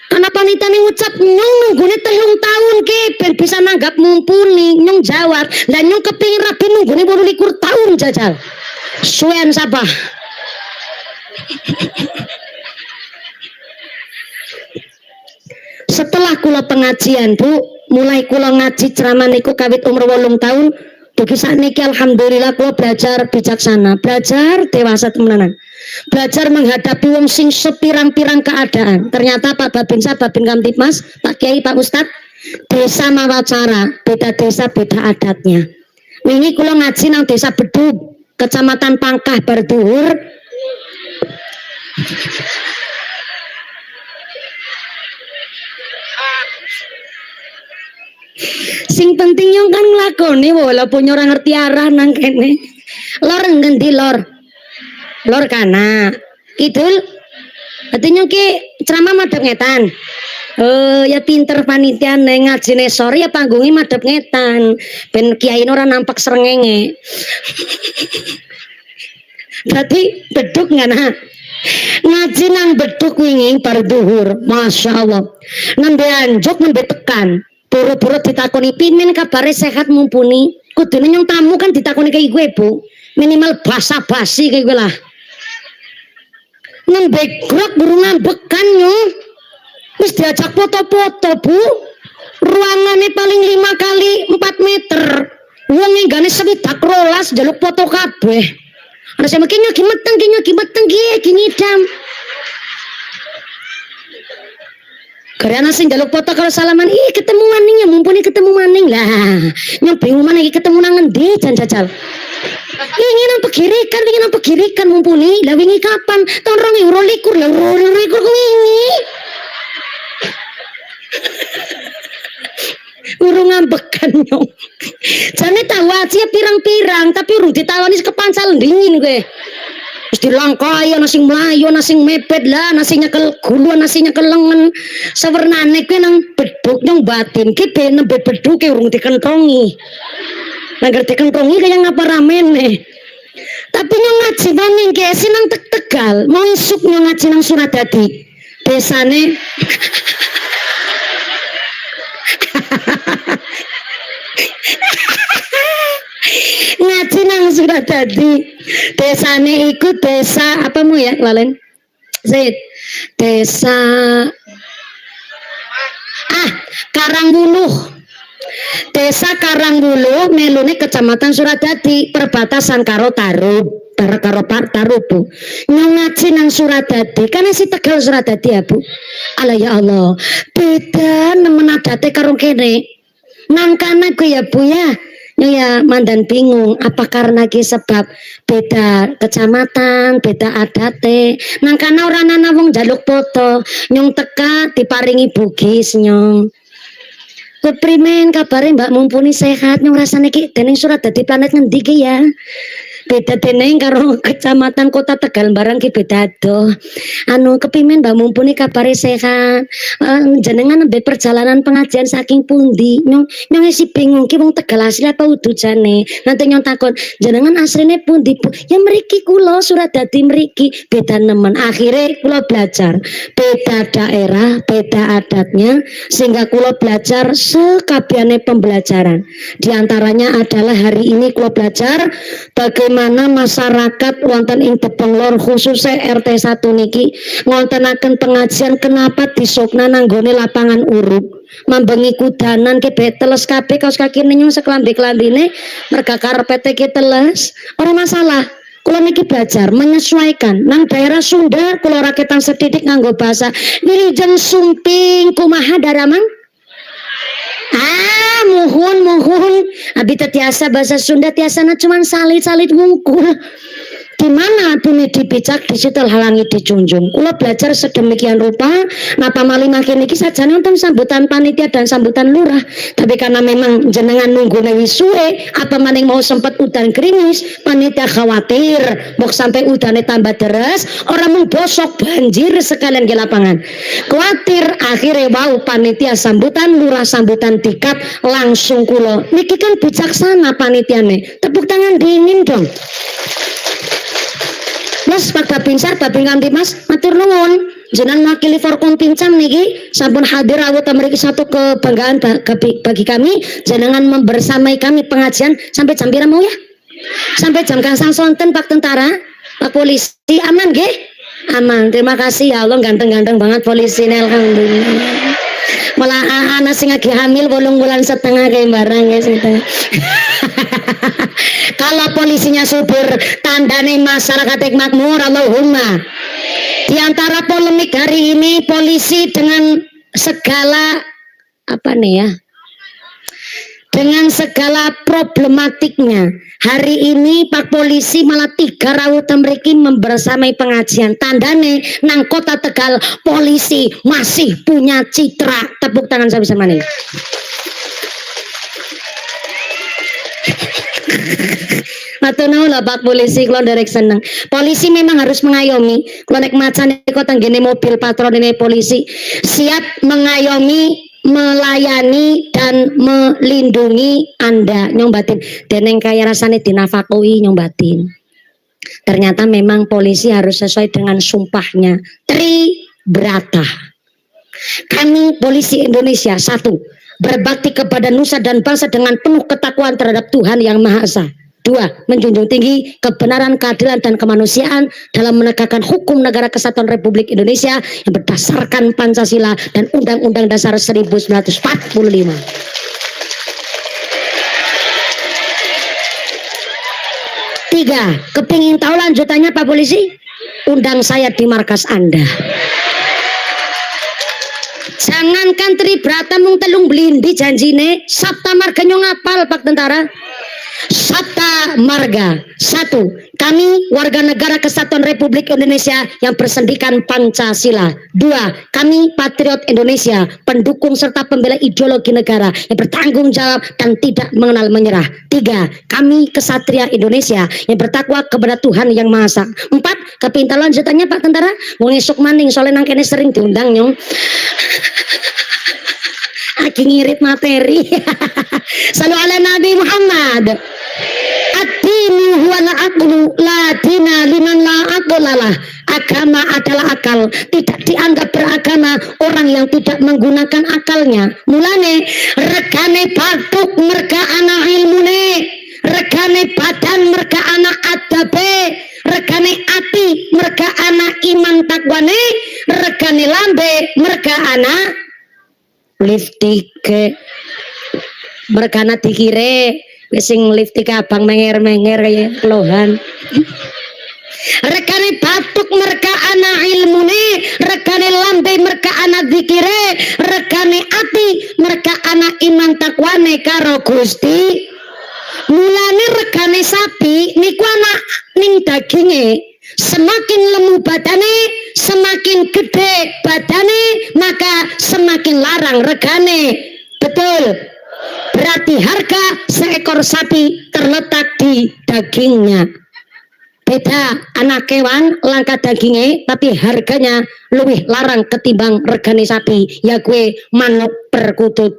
karena panitia nih ngucap nyong nunggune 3 tahun ke ben bisa nanggap Mumpuni nyong jawab lah nyong kepingin rapi nunggune 28 tahun jajal suwen sapa setelah kula pengajian bu mulai kula ngaji ceramah niku kawit umur 8 tahun dugi sakniki alhamdulillah kula belajar bijaksana belajar dewasa temenan belajar menghadapi wong sing sepirang-pirang keadaan ternyata Pak Babin Kamtipmas Pak Kiai Pak Ustadz desa mawacara beda desa beda adatnya wingi kula ngaji nang desa Bedug Kecamatan Pangkah Barduhur sing penting yang kan nglakoni walaupun ora ngerti arah nang kene lor ngendi lor kana kidul artinya ki ceramah madhep ngetan oh ya pinter panitia neng ngajine sore ya panggungnya madhep ngetan ben kiai ora nampak srengenge berarti Beduk ngana ngaji nang Beduk wingi bar duhur masya Allah nembe anjuk nembe tekan buru-buru ditakoni pimin kabare sehat Mumpuni kudune nyong tamu kan ditakoni kayak gue bu minimal basa-basi kayak gue lah nembe grok buru ngambekan nyong wis diajak foto-foto bu ruangannya paling 5 kali 4 meter wong enggane sewidak rolas jaluk foto kabeh Ana sama kinyo gimeteng gini dam. Karena sing jaluk foto kalau salaman, ketemu maning ya mumpuni ketemu maning lah. Nyong bingung mana ketemu nang ngendi jan jajal. Ingin apa kirikan mumpuni. Lah wingi kapan? Tahun 2022 lah 2022 wingi. Urung ngambekan nyong. Jane tahu aja pirang-pirang tapi urung ditawani kepancal dingin gue. Wis dilangkai ana sing mlayu ana sing mepet lah ana sing nyekel gulu ana sing nyekel lengan sawernane kuwi nang beduk nyong batin ki ben nembe beduke urung dikentongi nangger dikentongi kaya ngapa ramene tapi nyong ngaji maning ki sinang Tegal mau isuk nyong ngaji nang Suradadi desane ngaji nang Suradadi desane ikut desa apamu ya lalen Zaid desa Karangbuluh desa Karangbuluh melune kecamatan Suradadi perbatasan karo Tarub karo Tarubu nyong ngaji nang Suradadi kan si Tegal Suradadi ya Bu ala ya Allah beda nemen adate karo kene nang kana ku ya Bu ya ya mandan bingung apa karena ki sebab beda kecamatan beda adate nang kana ora ana wong njaluk foto nyong teka diparingi bugis nyong keprimen kabare Mbak mumpuni sehat nyong rasane ki dening Suradadi planet ngendi ki ya beda dening karo kecamatan kota Tegal barang ki beda do anu kepimen Mbak mumpuni kabare sehat jenengan nembe perjalanan pengajian saking pundi nyong isi bingung ki wong Tegal asli apa udujane nanti nyong takon jenengan asline pundi Bu ya mriki kula Suradadi mriki beda nemen akhirnya kula belajar beda daerah beda adatnya sehingga kula belajar sekabehane pembelajaran diantaranya adalah hari ini kula belajar bagaimana masyarakat wonten ing Tepung Lor khususnya RT 1 niki ngontenaken pengajian kenapa disokna nanggone lapangan uruk mambengi kudanan ke beteles kabeh kaos kaki nyong seklambi-klambine merga karepete ki teles ora masalah kula niki belajar menyesuaikan nang daerah Sunda kula raketan sedidik nganggo bahasa wilujeng sumping kumaha daramang muhun abi tiasa bahasa Sunda tiasana cuman salit ngungkul Gimana bumi dipicak disitul halangi dijunjung. Kula belajar sedemikian rupa napa malih makin iki sajane wonten sambutan panitia dan sambutan lurah. Tapi karena memang jenengan nunggune wis suwe, apa maning mau sempat udan gerimis, panitia khawatir mok sampai udane tambah deres, orang mung bosok banjir sekalian di lapangan. Khawatir akhirnya wau panitia sambutan lurah sambutan tikat langsung kula. Niki kan bijaksana panitiane. Tepuk tangan dingin dong. Mas Pak Babinsar, Babing Kamtimas, matur nuwun. Jenengan wakili Forkom Pincam niki sampun hadir awit mriki satu kebanggaan bagi kami. Jenengan membersamai kami pengajian sampai jam pira mau ya? Sampai jam gangsal sonten Pak Tentara, Pak Polisi, aman nggih? Aman. Terima kasih ya Allah, ganteng-ganteng banget polisi alhamdulillah. Malah anak sing lagi hamil 8 bulan setengah kayak barang ya setengah. Kalau polisinya subur, tandane masyarakat makmur, Allahumma. Di antara polemik hari ini polisi dengan segala apa nih ya? Dengan segala problematiknya. Hari ini Pak Polisi malah 3 rawuh mriki membersamai pengajian. Tandane nang Kota Tegal polisi masih punya citra. Tepuk tangan sama-sama nih. Matur nuwun lah Pak Polisi, kula nderek seneng. Polisi memang harus mengayomi. Kula nek macan kok tenggene mobil patron ini polisi siap mengayomi, melayani dan melindungi Anda nyong batin. Deneng kaya rasane dinafakoi nyong batin. Ternyata memang polisi harus sesuai dengan sumpahnya. Tribrata. Kami polisi Indonesia, 1, berbakti kepada nusa dan bangsa dengan penuh ketakwaan terhadap Tuhan Yang Maha Esa. 2, menjunjung tinggi kebenaran, keadilan, dan kemanusiaan dalam menegakkan hukum negara kesatuan Republik Indonesia yang berdasarkan Pancasila dan Undang-Undang Dasar 1945. 3, 3, kepingin tahu lanjutannya Pak Polisi? Undang saya di markas Anda. Jangankan Tribrata mung telung blindi janjine, Sabta Marga nyong ngapal Pak Tentara. Sabta Marga 1. Kami warga negara Kesatuan Republik Indonesia yang bersendikan Pancasila. 2. Kami patriot Indonesia, pendukung serta pembela ideologi negara yang bertanggung jawab dan tidak mengenal menyerah. 3. Kami kesatria Indonesia yang bertakwa kepada Tuhan Yang Maha Esa. 4. Kepintalan lanjutannya Pak Tentara, wong esuk maning soalnya nang kene sering diundang nyong. Aki ngirit materi. Salu ala Nabi Muhammad. Ad-dinu huwal aqlu la dina liman la aqlalah. Agama adalah akal, tidak dianggap beragama orang yang tidak menggunakan akalnya. Mulane regane batuk merga ana ilmune, regane badan merga ana adabe, regane ati merga ana iman takwane, regane lambe merga ana liftik mergana dikire sing liftik abang menger-menger kaya lohan. Rekane batuk merga ana ilmune, rekane lambe merga ana dikire, rekane ati merga ana iman takwane karo Gusti. Mulane regane sapi niku ana ning daginge, semakin lemu badane, semakin gede badane, maka semakin larang regane. Betul. Berarti harga seekor sapi terletak di dagingnya. Beda anak kewan langka dagingnya, tapi harganya lebih larang ketimbang regane sapi. Ya kue manuk perkutut.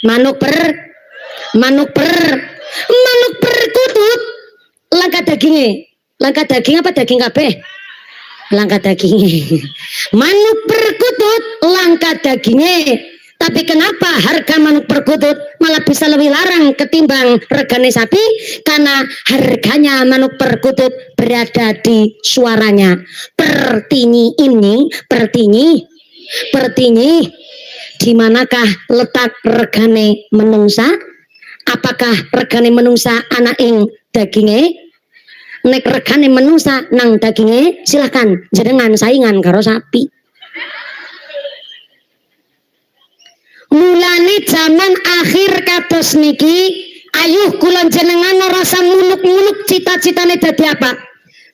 Manuk perkutut langka dagingnya. Langka daging apa daging kabeh? Langka dagingnya. Manuk perkutut langka dagingnya. Tapi kenapa harga manuk perkutut malah bisa lebih larang ketimbang regane sapi? Karena harganya manuk perkutut berada di suaranya. Pertinyi, di manakah letak regane menungsa? Apakah regane menungsa anak ing daginge? Nek regane menungsa nang daginge, silahkan jenengan saingan karo sapi. Mulane zaman akhir kados niki, ayuh kula jenengan ora rasa muluk-muluk cita-citane dadi apa?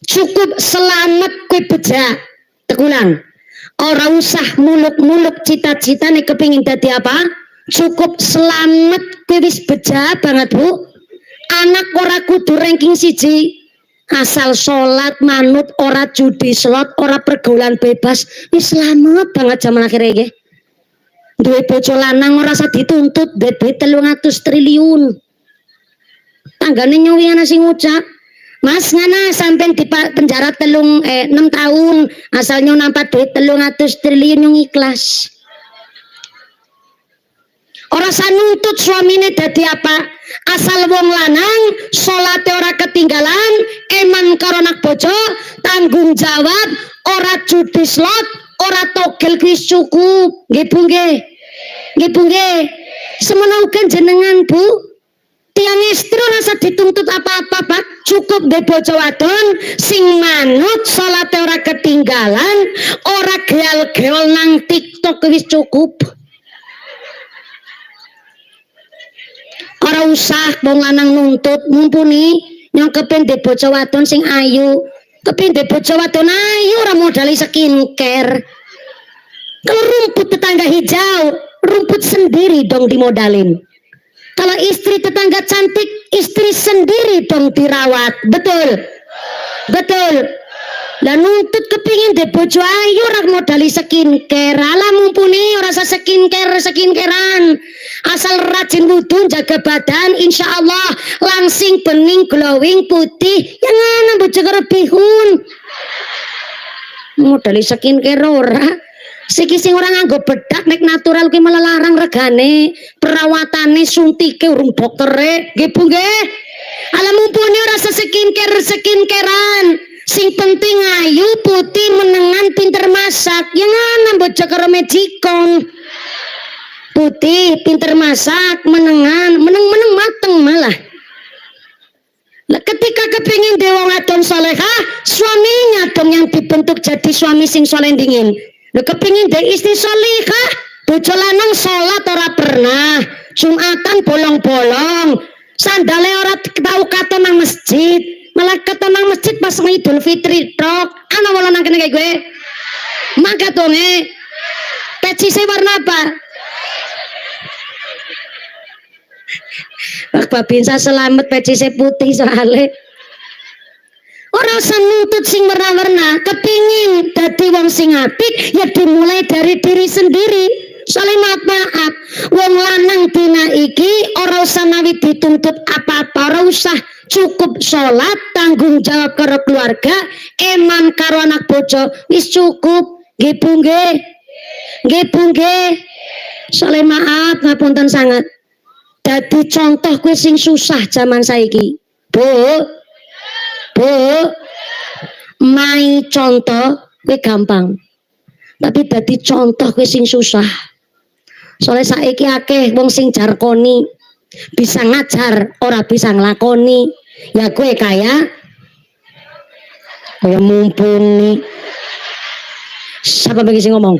Cukup selamat kowe beja. Tekulan. Ora usah muluk-muluk cita-citane kepingin dadi apa? Cukup selamat kowe wis beja banget, Bu. Anak ora kudu ranking 1. Asal sholat manut, ora judi slot, ora pergaulan bebas, wis selamat banget zaman akhir iki. Duwe bojo lanang ora usah dituntut duit 300 triliun. Tanggane nyowi ana sing ngucap, "Mas ngana sampean di penjara 6 tahun, asalnya nampak duit 300 triliun yang ikhlas." Ora usah nuntut suamine dadi apa? Asal wong lanang salate ora ketinggalan, eman karo anak bojo, tanggung jawab, ora judi slot, ora togel wis cukup. Nggih Bu nggih. Nggih Bu nggih. Semono uga jenengan Bu. Tiang istri rasa dituntut apa-apa Pak. Cukup de bojo wadon sing manut salate ora ketinggalan, ora geal-geol nang TikTok wis cukup. Ora usah wong lanang nuntut, mumpuni nyong kepen de bojo wadon sing ayu. Kepen de bojo wadon ayu ora modali skincare. Kalau rumput tetangga hijau, rumput sendiri dong dimodalin. Kalau istri tetangga cantik, istri sendiri dong dirawat. Betul? Betul. Lah nuntut kepingin de bojo ayu ora modali skincare. Ala mumpuni ora usah skincarean. Asal rajin wudu, jaga badan, insya Allah langsing, bening, glowing, putih. Yang ana bojo karo bihun. Modali skincare ora. Siki sing ora nganggo bedak nek natural ki malah larang regane, perawatane, suntike urung doktere. Nggih Bu nggih. Ala mumpuni ora skincarean. Sing penting ayu, putih, menengan, pinter masak. Yang ana bojo karo magicom. Putih, pinter masak, menengan, meneng mateng malah. Lah ketika ketika kepingin dewa ngadon soleha, suaminya dong yang dibentuk jadi suami sing soleh dingin. Lho kepingin de istri solehah, bojo lanang sholat ora pernah, Jumatan bolong-bolong, sandale ora tau katon nang masjid, malah katon nang masjid pas Idul Fitri tok. Ana wala nang kene kayak gue. Maka tonge peci warna apa? Pak Babinsa selamat peci putih soalnya. Orang usah nuntut sing warna-warna, kepingin dadi wong sing apik ya dimulai dari diri sendiri. Soalnya maaf, wong lanang dina iki ora usah nawi dituntut apa-apa, ora usah, cukup sholat, tanggung jawab karo keluarga, eman karo anak bojo, wis cukup. Nggih Bu nggih. Nggih Bu nggih. Soalnya maaf ngapunten sangat. Dadi contoh kuwi sing susah zaman saiki. Bu, mai contoh kuwi gampang. Tapi dadi contoh kuwi sing susah. Soalnya saiki akeh wong sing jarkoni, bisa ngajar, ora bisa nglakoni. Ya kue kaya mumpuni. Siapa bagi sing ngomong?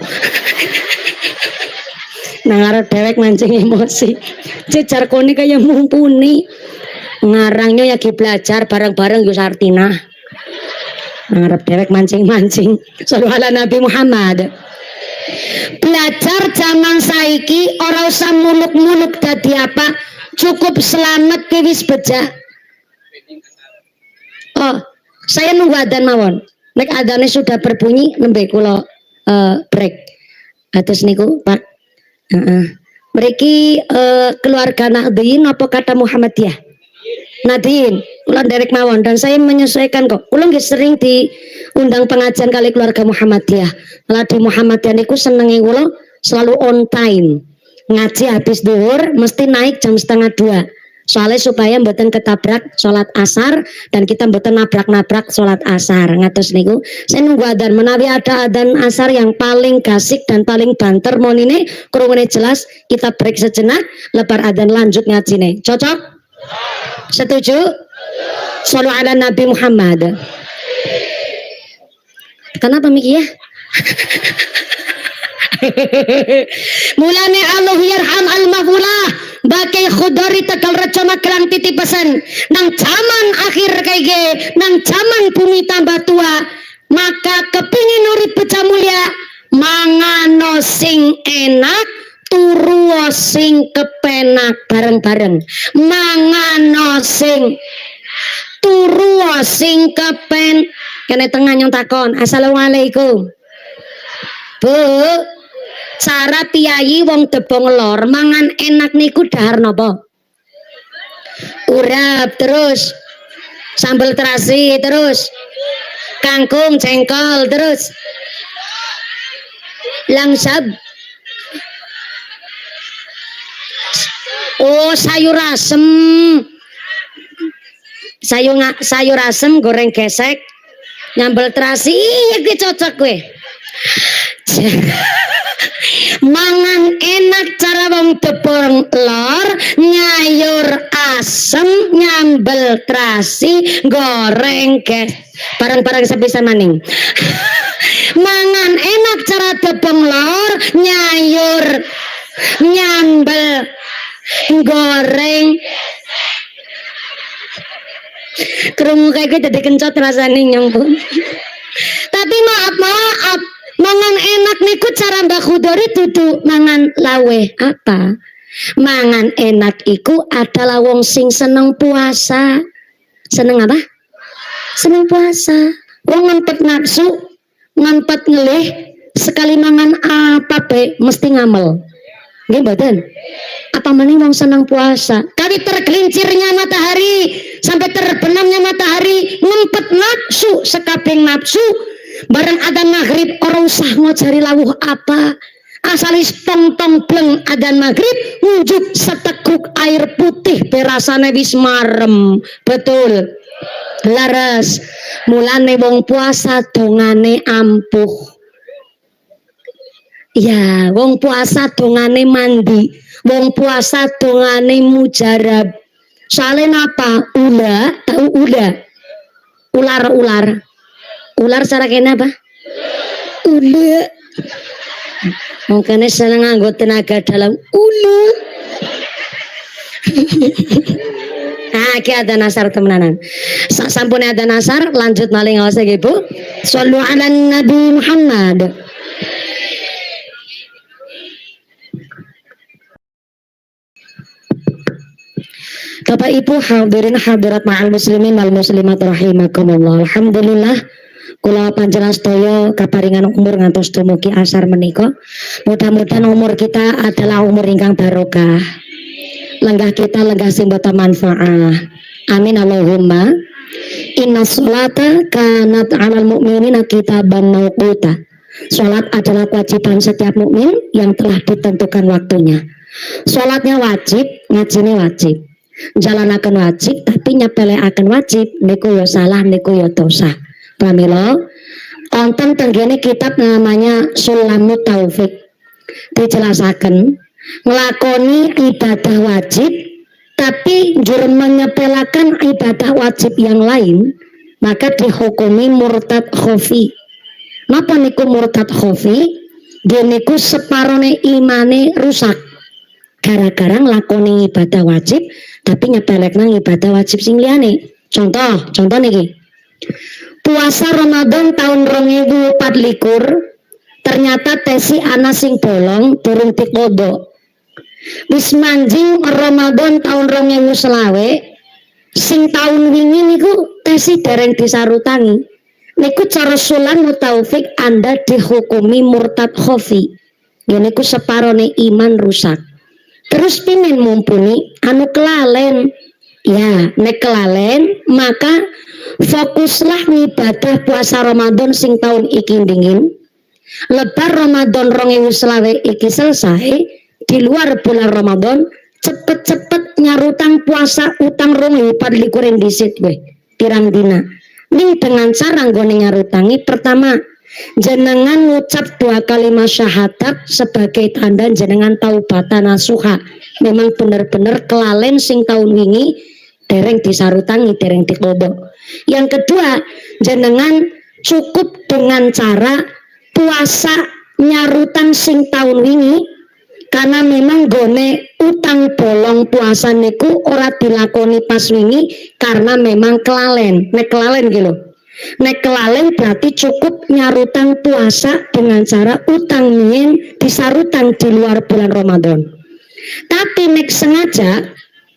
Nang arep dewek mancing emosi. Jarkoni kaya mumpuni. Ngarangnya lagi belajar bareng-bareng Yus Artina. Ngarep dewek mancing-mancing. Sallu ala Nabi Muhammad. Belajar zaman saiki ora usah muluk-muluk dadi apa, cukup selamat ke wis beja. Oh, saya nunggu adzan mawon. Nek adzannya sudah berbunyi nembe kula break. Atus niku Pak. Mriki keluarga Nahdien apa kata Muhammadiyah? Nadine, kula derek mawon dan saya menyesuaikan kok. Kula nggih sering diundang pengajian kali keluarga Muhammadiyah. Lah di Muhammadiyah niku senenge kula selalu on time. Ngaji habis zuhur mesti naik jam 1:30. Soalnya supaya mboten ketabrak sholat asar dan kita mboten nabrak-nabrak sholat asar. Ngatus niku. Saya nunggu adzan, menawi ada adzan asar yang paling gasik dan paling banter monine krungune jelas, kita break sejenak, lebar adzan lanjut ngajine. Cocok? Setuju? Shallu ala Nabi Muhammad. Kenapa Miki ya? Mulane Allah yarham al-mafula bakai khudari tegal reca magelang titipesan nang zaman akhir kayak nang zaman bumi tambah tua, maka kepingin urip beca mulia mangano sing enak turu sing kepenak bareng-bareng. Mangano sing turu sing kepen. Kene tengah nyong takon. Assalamualaikum. Bu, cara piyayi wong Debong Lor mangan enak niku dahar napa? Urap terus sambal terasi terus kangkung jengkol terus langsab. Oh, sayur asem. Sayur asem goreng gesek nyambel terasi. Iya ki cocok kowe. Mangan enak cara wong Debong Lor nyayur asem nyambel terasi goreng gesek bareng-bareng sepisan maning. Mangan enak cara Debong Lor nyayur nyambel goreng kerungu kayak gue jadi kencot rasanya nyambung. Tapi maaf mangan enak niku cara Mbak Khudori dudu mangan lawe apa? Mangan enak iku adalah wong sing seneng puasa. Seneng apa? Seneng puasa. Wong ngempet nafsu, ngempet ngelih, sekali mangan apa be mesti ngamel. Nggih mboten? Apa mending wong senang puasa? Kali tergelincirnya matahari sampai terbenamnya matahari ngempet nafsu sekaping nafsu bareng adzan maghrib ora usah ngojari lawuh apa asalis tong-tong bleng adzan maghrib ngunjuk seteguk air putih berasane wis marem. Betul laras. Mulane wong puasa dongane ampuh. Ya, wong puasa dongane mandi, wong puasa dongane mujarab, Soalnya apa? Tahu ular secara kena apa? Ula. Mungkin seneng nganggo tenaga dalam ulu. Nah, iki ada nasar temenanan. Sampun ada nasar, lanjut maling awas lagi Bu. Shallu ala Nabi Muhammad. Bapak Ibu hadirin hadirat ma'al muslimin wal muslimat rahimakumullah. Alhamdulillah kula panjenengan sedaya kaparingan umur ngantos dumugi asar menika. Mudah-mudahan umur kita adalah umur ingkang barokah. Lenggah kita lenggah sing boten manfaat. Amin Allahumma. Inna sholata kanat 'alal mu'minina kitaban mauquta. Salat adalah kewajiban setiap mukmin yang telah ditentukan waktunya. Salatnya wajib, ngajine wajib. Jalanaken wajib tapi nyepelekaken wajib niku ya salah, niku ya dosa. Pramila konten tenggene kitab namanya Sulamut Taufik dijelasaken nglakoni ibadah wajib tapi njur menyepelekan ibadah wajib yang lain maka dihukumi murtad khofi. Napa niku murtad khofi? Dia niku separone imane rusak gara-gara nglakoni ibadah wajib tapi nyepelekna ibadah wajib sing liyane. Contoh niki. Puasa Ramadan tahun 2024 ternyata tesi ana sing bolong durung dikodok. Wis manjing Ramadan tahun 2020 sing tahun wingi niku tesi dereng disarutangi. Niku cara Sulamut Taufik Anda dihukumi murtad khofi. Ya niku separone iman rusak. Terus pingin mumpuni anu kelalen ya nek kelalen maka fokuslah ngibadah puasa Ramadan sing tahun iki dingin lebar Ramadan 2020 iki selesai di luar bulan Ramadan cepet-cepet nyarutang puasa utang 2024 disit we pirang dina ning dengan cara nggone nyarutangi pertama jenengan ngucap 2 kalimat syahadat sebagai tanda jenengan taubatan nasuha. Memang benar-benar kelalen sing tahun wingi dereng disarutangi, dereng dikodok. Yang kedua, jenengan cukup dengan cara puasa nyarutan sing tahun wingi karena memang gone utang bolong puasa niku ora dilakoni pas wingi karena memang kelalen. Nek kelalen gitu. Nek kelalen berarti cukup nyarutang puasa dengan cara utang nyen disarutang di luar bulan Ramadan. Tapi nek sengaja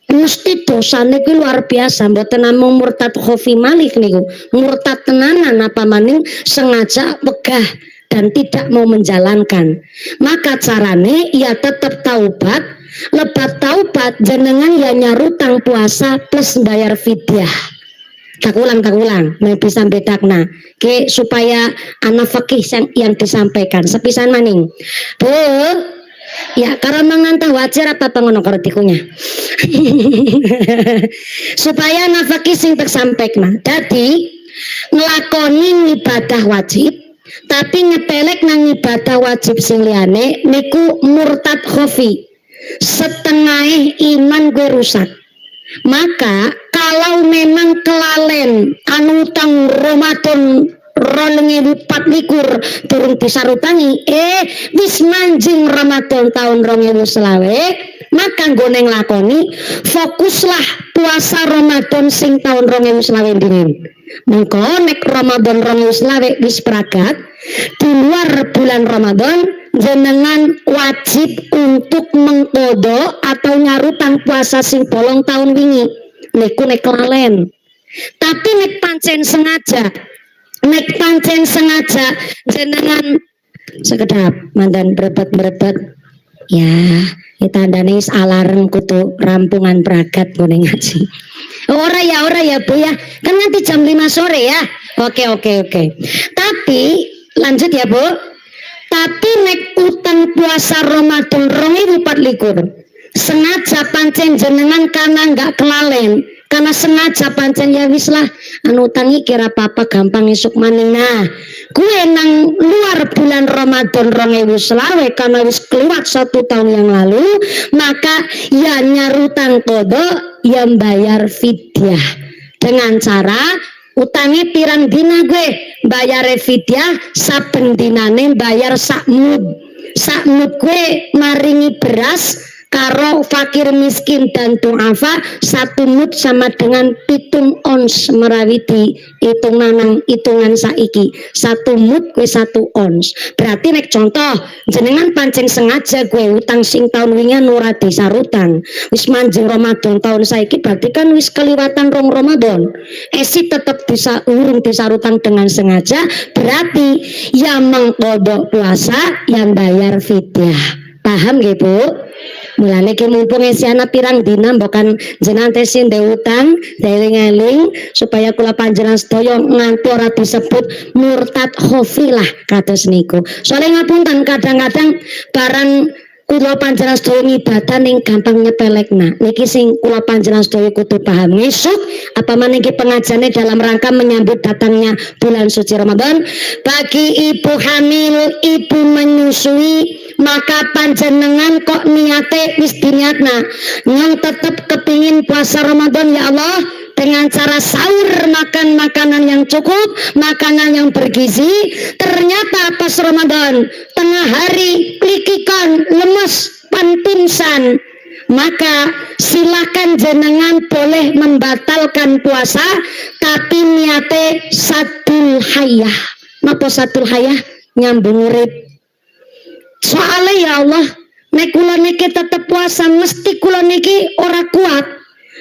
mesti dosa niku luar biasa, mboten namung murtad khofi malik niku. Murtad tenanan apa maning sengaja wegah dan tidak mau menjalankan. Maka carane ya tetap taubat, lebat taubat jenengan ya nyarutang puasa plus bayar fidyah. Tak ulang, bisa bedakna ke supaya anak fakih yang disampaikan sepisan maning Bu ya karena mengantah wajar apa pengono kortikunya supaya anak fakih sing tersampaikan jadi ngelakoni ibadah wajib tapi nyepelek nang ibadah wajib sing liyane niku murtad khofi setengah iman gue rusak. Maka kalau memang kelalen anu utang Ramadan 2024 turun disarutangi wis manjing Ramadan tahun 2020 maka nggone nglakoni fokuslah puasa Ramadan sing tahun 2020 dingin. Mengko nek Ramadan 2020 wis pragat di luar bulan Ramadan jenengan wajib untuk mengkodok atau nyarutang puasa sing bolong tahun wingi niku nek kelalen. Tapi nek pancen sengaja jenengan sekedap mandan berebet ya tandane wis alarm kudu rampungan pragat ngene ngaji. Ora ya Bu ya kan nanti jam 5 sore ya. Oke. Tapi lanjut ya Bu. Tapi nek utang puasa Ramadan 2024 sengaja pancen jenengan karena nggak kelalen, karena sengaja pancen ya wis lah anu tangi kira apa gampang esuk maning. Nah gue nang luar bulan Ramadan 2020 karena wis keluar 1 tahun yang lalu, maka ya nyarutang kodo ya bayar fidyah dengan cara utangi pirang dina gue bayar fidyah saben dinane bayar sakmud gue maringi beras karo fakir miskin dan duafa 1 mud sama dengan 7 ons merawiti hitungan saiki 1 mud gue 1 ons berarti nek contoh jenengan pancing sengaja gue utang sing tahun wingi ora disarutang wis manjing Ramadan tahun saiki berarti kan wis keliwatan rong Ramadan esi tetep bisa urung disarutang dengan sengaja berarti yang mengkodok puasa yang bayar fidyah. Paham nggih Bu? Mulane ki mumpung esiana pirang dina mbokan jenengan tesin de utang eling-eling supaya kula panjenengan sedaya nganti ora disebut murtad khofilah kados niku. Soale ngapunten kadang-kadang barang kula panjenengan sedaya ibadah ning gampang nyepelekna. Niki sing kula panjenengan sedaya kudu paham. Ngesuk apa maneh iki pengajiane dalam rangka menyambut datangnya bulan suci Ramadan bagi ibu hamil, ibu menyusui, maka panjenengan kok niate wis diniatna yang tetap kepingin puasa Ramadan ya Allah dengan cara sahur makan makanan yang cukup, makanan yang bergizi. Ternyata pas Ramadan tengah hari klikikan lemes panpinsan, maka silakan jenengan boleh membatalkan puasa tapi niate sadul hayah. Napa sadul hayah? Nyambung urip. Soalnya ya Allah nek kula niki tetep puasa mesti kula niki ora kuat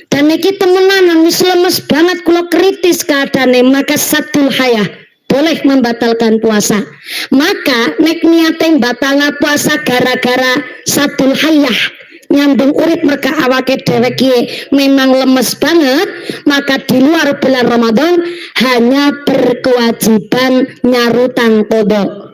dan niki temenanan wis lemes banget kula kritis keadaane maka sadul hayah boleh membatalkan puasa. Maka nek niate batalna puasa gara-gara sadul hayah nyambung urip mereka awake dhewe memang lemes banget, maka di luar bulan Ramadan hanya berkewajiban nyarutang kodok.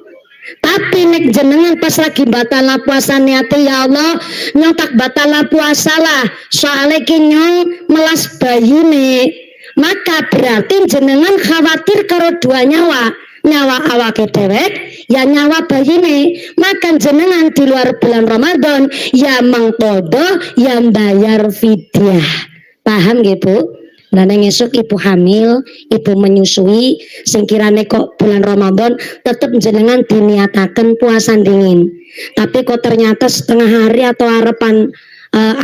Tapi nek jenengan pas lagi batala puasa niate ya Allah nyong tak batala puasa lah soalnya nyong melas bayune, maka berarti jenengan khawatir karo 2 nyawa awake dewek ya nyawa bayine, maka jenengan di luar bulan Ramadan ya mengkodo yang bayar fidyah. Paham nggih Bu? Nah esuk ibu hamil, ibu menyusui, sing kirane kok bulan Ramadan tetap jenengan diniatakan puasa dingin. Tapi kok ternyata setengah hari atau harapan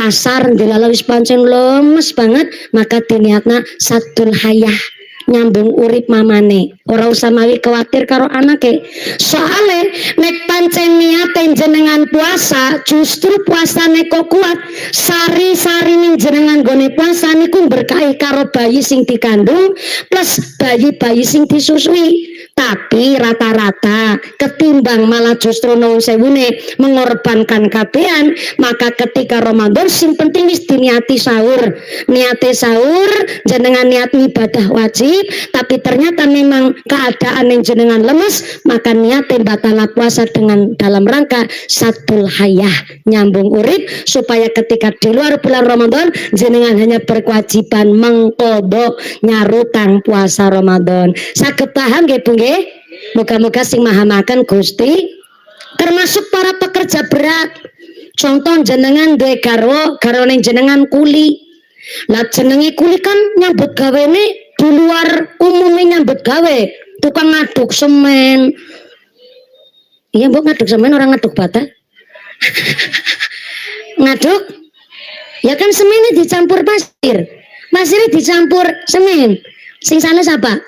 asar dilala wis pancen lemes banget, maka diniatna sadul hayah nyambung urip mamane. Ora usah mawi khawatir karo anake. Soale nek pancen niate jenengan puasa, justru puasane kok kuat. Sari-sari ning jenengan gone puasa niku berkahi karo bayi sing dikandung plus bayi-bayi sing disusui. Tapi rata-rata ketimbang malah justru nuwun sewune mengorbankan kabehan, maka ketika Ramadan sing penting wis diniati sahur. Niate sahur jenengan niat ibadah wajib, tapi ternyata memang keadaan yang jenengan lemes, maka niate batala puasa dengan dalam rangka sadul hayah nyambung urip supaya ketika di luar bulan Ramadan jenengan hanya berkewajiban mengkodok nyarutang puasa Ramadan. Saged paham nggih Bu nggih? Moga-moga sing maha makan Gusti termasuk para pekerja berat. Contoh jenengan duwe garwane jenengan kuli. Lah jenenge kuli kan nyambut gawene di luar umumnya nyambut gawe, tukang ngaduk semen. Iya Bu, ngaduk semen orang ngaduk bata. Ngaduk ya kan semennya dicampur pasirnya dicampur semen. Sing salah siapa?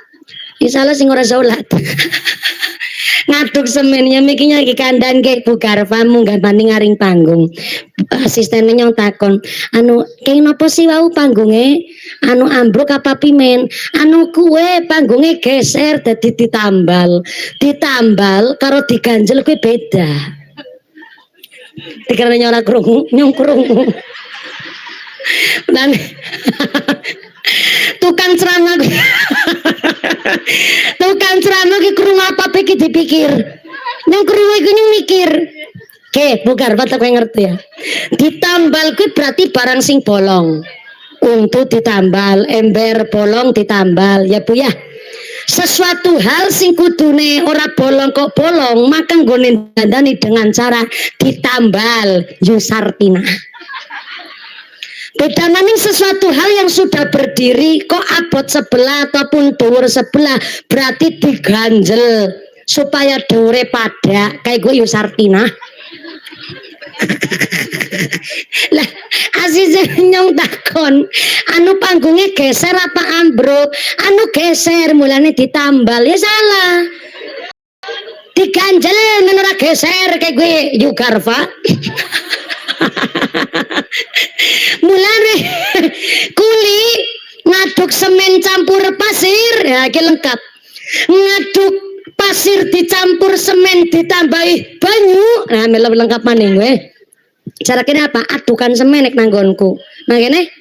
Ya salah sing ora salat. Ngaduk semennya mikinya lagi kandang ke Bu Karva munggah banding ngaring panggung. Asistennya nyong takon, anu kayak nopo sih wau panggungnya anu ambruk apa pimen, anu kue panggungnya geser jadi ditambal karo diganjel kue beda. Dikira nyora krungu nyong krungu dan tukang ceramah ki krungu apa iki dipikir nyong krungu iku nyong mikir bugar batak kowe ngerti ya. Ditambal kuwi berarti barang sing bolong. Untu ditambal, ember bolong ditambal, ya Bu ya. Sesuatu hal sing kudune ora bolong kok bolong, maka nggone dandani dengan cara ditambal Yusartina. Beda maning sesuatu hal yang sudah berdiri kok abot sebelah ataupun dhuwur sebelah, berarti diganjel supaya dhuwure pada kayak gue Yusartina. Lah Aziz nyong takon anu panggungnya geser apa ambruk, anu geser mulane ditambal ya salah diganjel menurut geser kayak gue Yugarva. Mulane kuli ngaduk semen campur pasir ya ki lengkap, ngaduk pasir dicampur semen ditambahi banyu, nah melu lengkap maning gue. Cara kene apa? Adukan semen nek nanggonku. Nah kene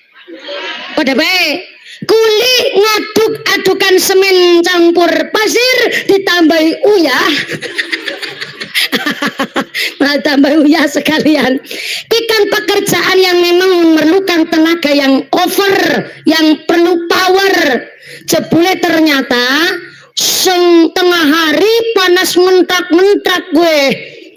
pada bae kuli ngaduk adukan semen campur pasir ditambahi uyah. Nah, tambah uyah sekalian. Ikan pekerjaan yang memang memerlukan tenaga yang over, yang perlu power. Jebule ternyata tengah hari panas mentak-mentak gue.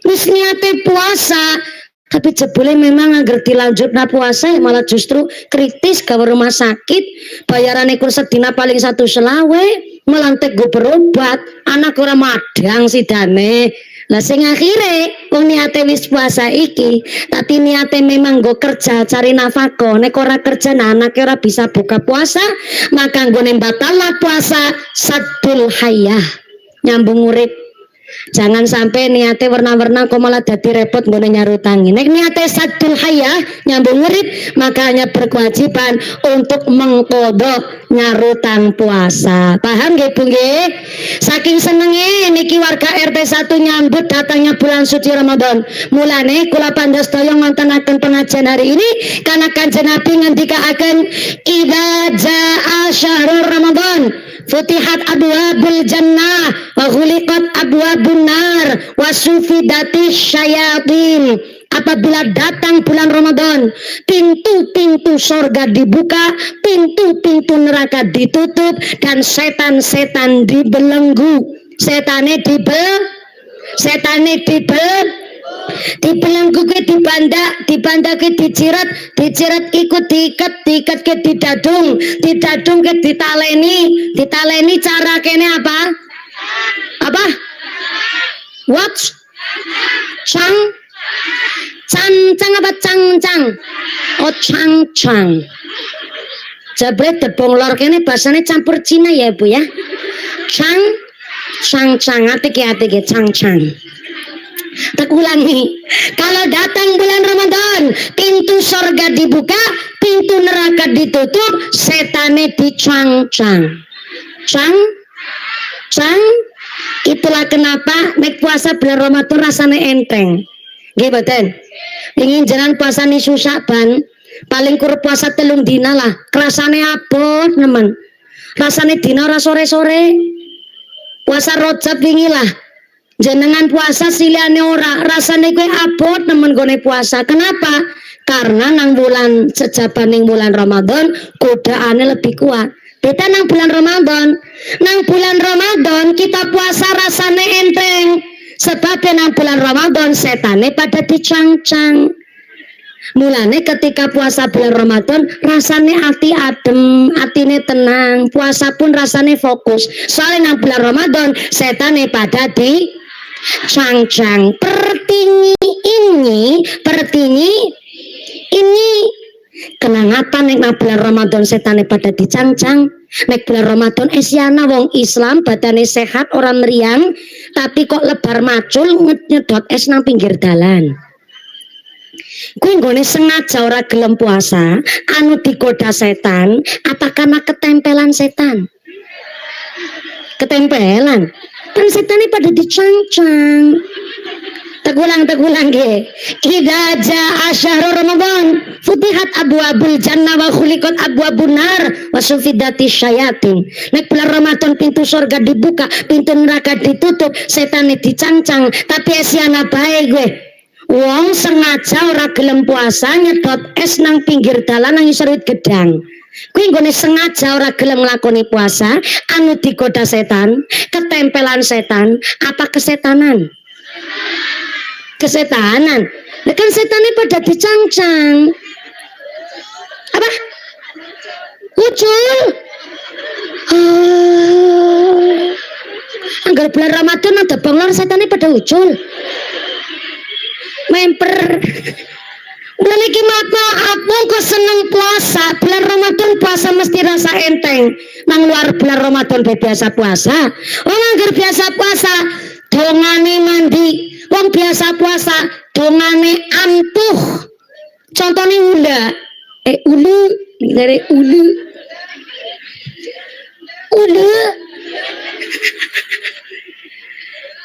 Wis niate puasa, tapi jebule memang agar dilanjut na puasa malah justru kritis ke rumah sakit, bayaran ekor sedina paling 1 selawe, melantek gue berobat, anak ora madang sidane. Lah sing akhire wong niate wis puasa iki, tapi niate memang go kerja cari nafkah, nek ora kerja nah anake ora bisa buka puasa, maka nggone batallah puasa sadul hayah, nyambung urip. Jangan sampai niate warna-warna kok malah dadi repot nggone nyarutangi. Nek niate sadul hayah nyambung urip, makanya berkewajiban untuk mengkodok nyarutang puasa. Paham nggih Bu nggih? Saking senenge niki warga RT 1 nyambut datangnya bulan suci Ramadan. Mulane kula pandhastaya ngontenaken pengajian hari ini karena Kanjeng Nabi ngendikaaken idza jaa syahrul Ramadan futihat abwabul jannah wa ghuliqat abwabun nar wa sufidatish syayatin. Apabila datang bulan Ramadan, pintu-pintu sorga dibuka, pintu-pintu neraka ditutup, dan setan-setan dibelenggu. Setane dibelenggu ke dibanda ke dicirat ikut diikat ke didadung ke ditaleni cara kene apa what cang apa cang oh cang jebret tebong lor kene bahasanya campur Cina ya Bu ya. Cang ati ke cang tak ulangi, kalau datang bulan Ramadan pintu sorga dibuka, pintu neraka ditutup, setane dicang. Itulah kenapa nek puasa bulan Ramadan rasanya enteng. Nggih mboten? Ingin jalan puasa ni susah ban, paling kur puasa 3 dina lah, kerasane abot nemen. Rasane dina ora sore-sore. Puasa Rajab wingi lah. Jenengan puasa siliane ora, rasane kowe abot nemen gone puasa. Kenapa? Karena nang bulan sejabaning bulan Ramadan godaane lebih kuat. Beda nang bulan Ramadan. Nang bulan Ramadan kita puasa rasane enteng. Sebab nang bulan Ramadan setane pada dicang-cang. Mulane ketika puasa bulan Ramadan rasane ati adem, atine tenang, puasa pun rasane fokus. Soalnya nang bulan Ramadan setane pada di cang-cang. Pertingi ini kenapa nek nang bulan Ramadan setane pada dicang-cang. Nek bulan Ramadan esiana wong Islam badane sehat orang meriang, tapi kok lebar macul nyedot es nang pinggir dalan. Kuwi nggone sengaja ora gelem puasa, anu digoda setan, apa karena ketempelan setan? Ketempelan. Kan setan ini pada dicang-cang. Tegulang nggih. Idza jaa syahrul Ramadan, futihat abwabul jannah wa khuliqat abwabun nar wa sufidatish syayatin. Nek bulan Ramadan pintu surga dibuka, pintu neraka ditutup, setan dicang-cang, tapi esiana bae gue. Wong sengaja ora gelem puasa nyedot es nang pinggir dalan nang isor wit gedang. Kuwi nggone sengaja ora gelem nglakoni puasa, anu digoda setan, ketempelan setan, apa kesetanan? Kesetanan. Lah kan setane pada dicangcang. Apa? Ucul. Anggar bulan Ramadan ada banglar setane pada ucul. Memper. Bulan iki maaf wong kok seneng puasa. Bulan Ramadan puasa mesti rasa enteng. Nang luar bulan Ramadan biasa puasa. Wong anggar biasa puasa dongane mandi. Wong biasa puasa dongane ampuh. Contohnya ula. Ulu dari ulu. Ulu.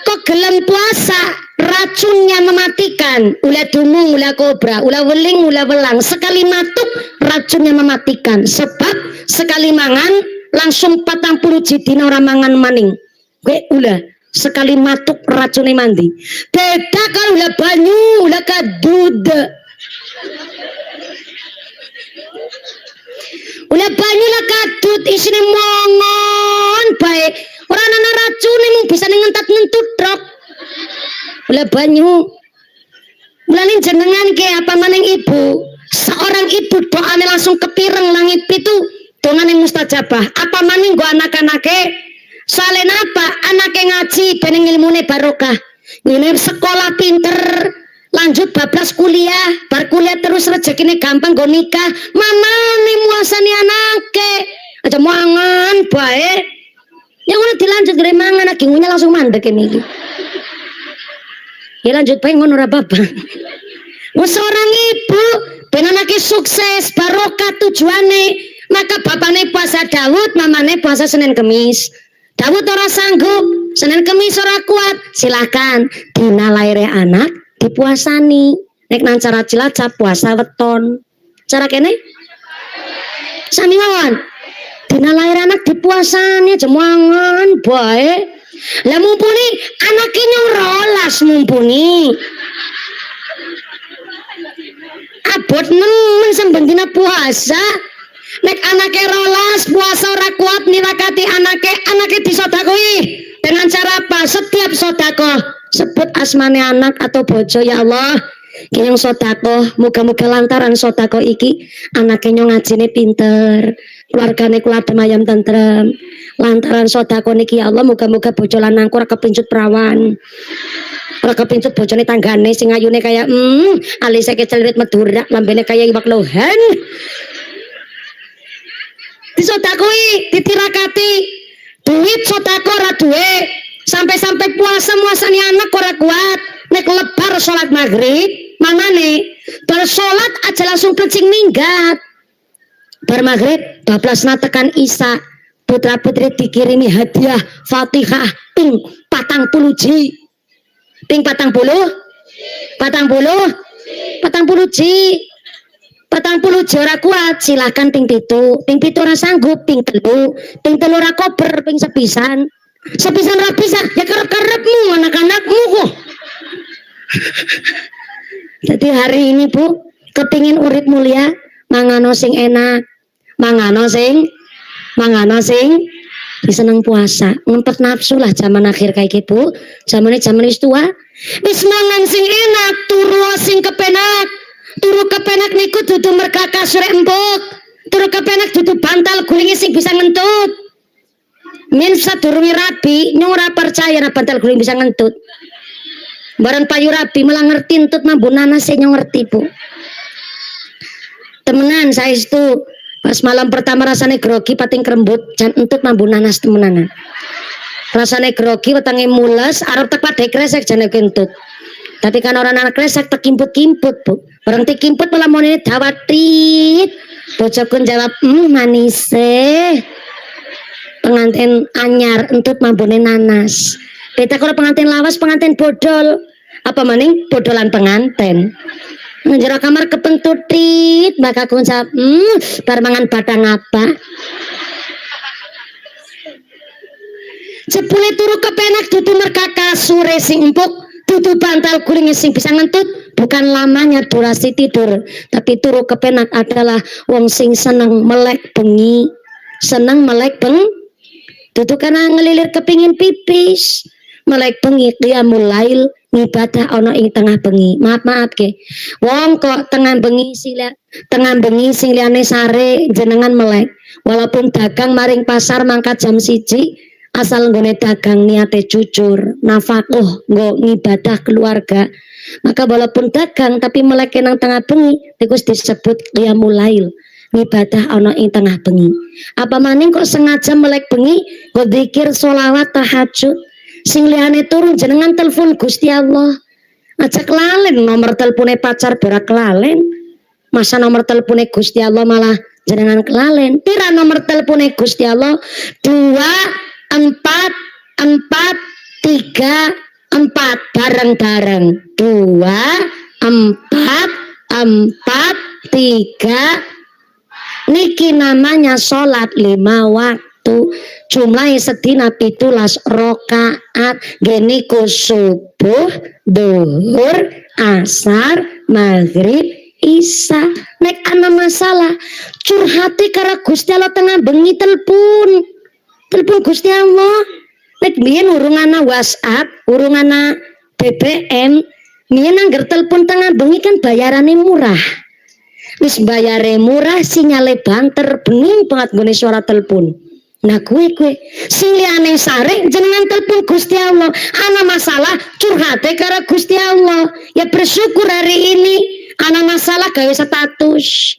Kok gelem puasa racunnya mematikan. Ulah dumung, ulah kobra, ulah weling, ulah welang. Sekali matuk racunnya mematikan. Sebab sekali mangan langsung 40 dina ora mangan maning. Gue ulah sekali matuk racunnya mandi. Beda kalau ulah banyu, ulah kadud. Ulah banyu lah kadut isine mongon bae. Ora ana racune mung bisa ngentat-ngentut trok. Ulah banyu. Mulane jenengan ke apa maning ibu? Seorang ibu doane langsung kepireng langit pitu, dongane mustajabah. Apa maning go anak-anake? Soalnya apa? Anake ngaji ben ilmune barokah. Ngene sekolah pinter. Lanjut bablas kuliah, bar kuliah terus rezekine gampang go nikah. Mama nih muasani anake, aja mangan bae. Yang ngono dilanjut gere mangan lagi ngunya langsung mandek iki. Ya lanjut bae ngono ora apa-apa. Seorang ibu ben anake sukses, barokah tujuane, maka bapakne puasa Daud, mamane puasa Senin Kemis. Daud ora sanggup, Senin Kemis ora kuat, silakan dina laire anak dipuasani. Nek nang cara Cilacap puasa weton. Cara kene? Sami mawon. Dina lair anak dipuasani jemangan bae. Lah mumpuni anake nyong rolas mumpuni. Abot nemen sampeyan dina puasa. Nek anake rolas puasa ora kuat nirakati anake disedekoi. Dengan cara apa? Setiap sedekah sebut asmane anak atau bojo, ya Allah kinyong sodako, muga-muga lantaran sodako iki anak kinyong ngajine pinter, keluargane kula adem ayam tentrem, lantaran sodako niki ya Allah muga-muga bojo lanangku ora kepincut perawan, ora kepincut bojone tanggane sing ayune kaya alise kecelirit medura, lambene kaya iwak lohan. Disodakoi, ditirakati, duit sodako ora duwe. Sampai-sampai puasa muasani anak ora kuat, nek lebar sholat maghrib mangane bar sholat aja langsung kencing minggat. Bar maghrib 12 tekan isya, putra putri dikirimi hadiah Fatihah ping 40 ji, ping 40 ji ora kuat, silakan ping 7 ora sanggup, ping 3 ora kober, ping sepisan ora bisa, ya kerep-kerepmu anak-anakmu kok. Jadi hari ini Bu, kepingin urip mulia, mangano sing enak, mangano sing diseneng puasa, ngempet nafsu lah zaman akhir kayak gitu. Zaman wis tua, wis mangan sing enak, turu sing kepenak. Turu kepenak niku dudu merkaka sore empuk. Turu kepenak dudu bantal gulinge sing bisa ngentut. Min sadurunge rabi nyong ora percaya nek bantal guling bisa ngentut. Bareng payu rabi malah ngerti entut mambu nanas nyong ngerti Bu. Temenan saya itu pas malam pertama rasane grogi pating krembut jan entut mambu nanas temenan. Rasane grogi wetenge mules arep tek padhe kresek jane kentut. Tapi kan orang anak kresek tekimput-kimput Bu. Bareng tekimput malah monene dawatit. Bojoku jawab, manis pengantin anyar entut mambune nanas. Beta kalau pengantin lawas, pengantin bodol. Apa maning bodolan pengantin. Menjero kamar kepentutit, maka aku jawab, bar mangan badang apa? Jebule turu kepenak dudu merkaka sure sing empuk, dudu bantal guling sing bisa ngentut, bukan lamanya durasi tidur, tapi turu kepenak adalah wong sing seneng melek bengi, seneng melek tutu karena ngelilir kepingin pipis, melek bengi qiyamul lail ngibadah ana ing tengah bengi. Maaf ke. Wong kok tengah bengi sing liyane sare jenengan melek. Walaupun dagang maring pasar mangkat jam 1 asal nggone dagang niate jujur, nafkah nggo ngibadah keluarga. Maka walaupun dagang tapi melek nang tengah bengi iku disebut qiyamul lail. Ngibadah ana ing tengah bengi. Apa maning kok sengaja melek bengi kok zikir sholawat tahajud sing liyane turun jenengan telepon Gusti Allah aja kelalen nomor telepone pacar berak kelalen masa nomor telepone Gusti Allah malah jenengan kelalen tira nomor telepone Gusti Allah 2443 bareng-bareng 2443 niki namanya sholat 5 waktu jumlahnya sedina 17 rakaat geniku subuh duhur asar maghrib isya. Nek ana masalah curhati karo Gusti Allah tengah bengi telepon Gusti Allah. Nek biyen urung ana WhatsApp urung ana BBM biyen angger telepon tengah bengi kan bayarane murah. Wis bayare murah sinyale banter bening banget nggone suara telepon. Nah kue sing liyane sare jenengan telepon Gusti Allah ana masalah curhate karo Gusti Allah ya bersyukur hari ini ana masalah gawe status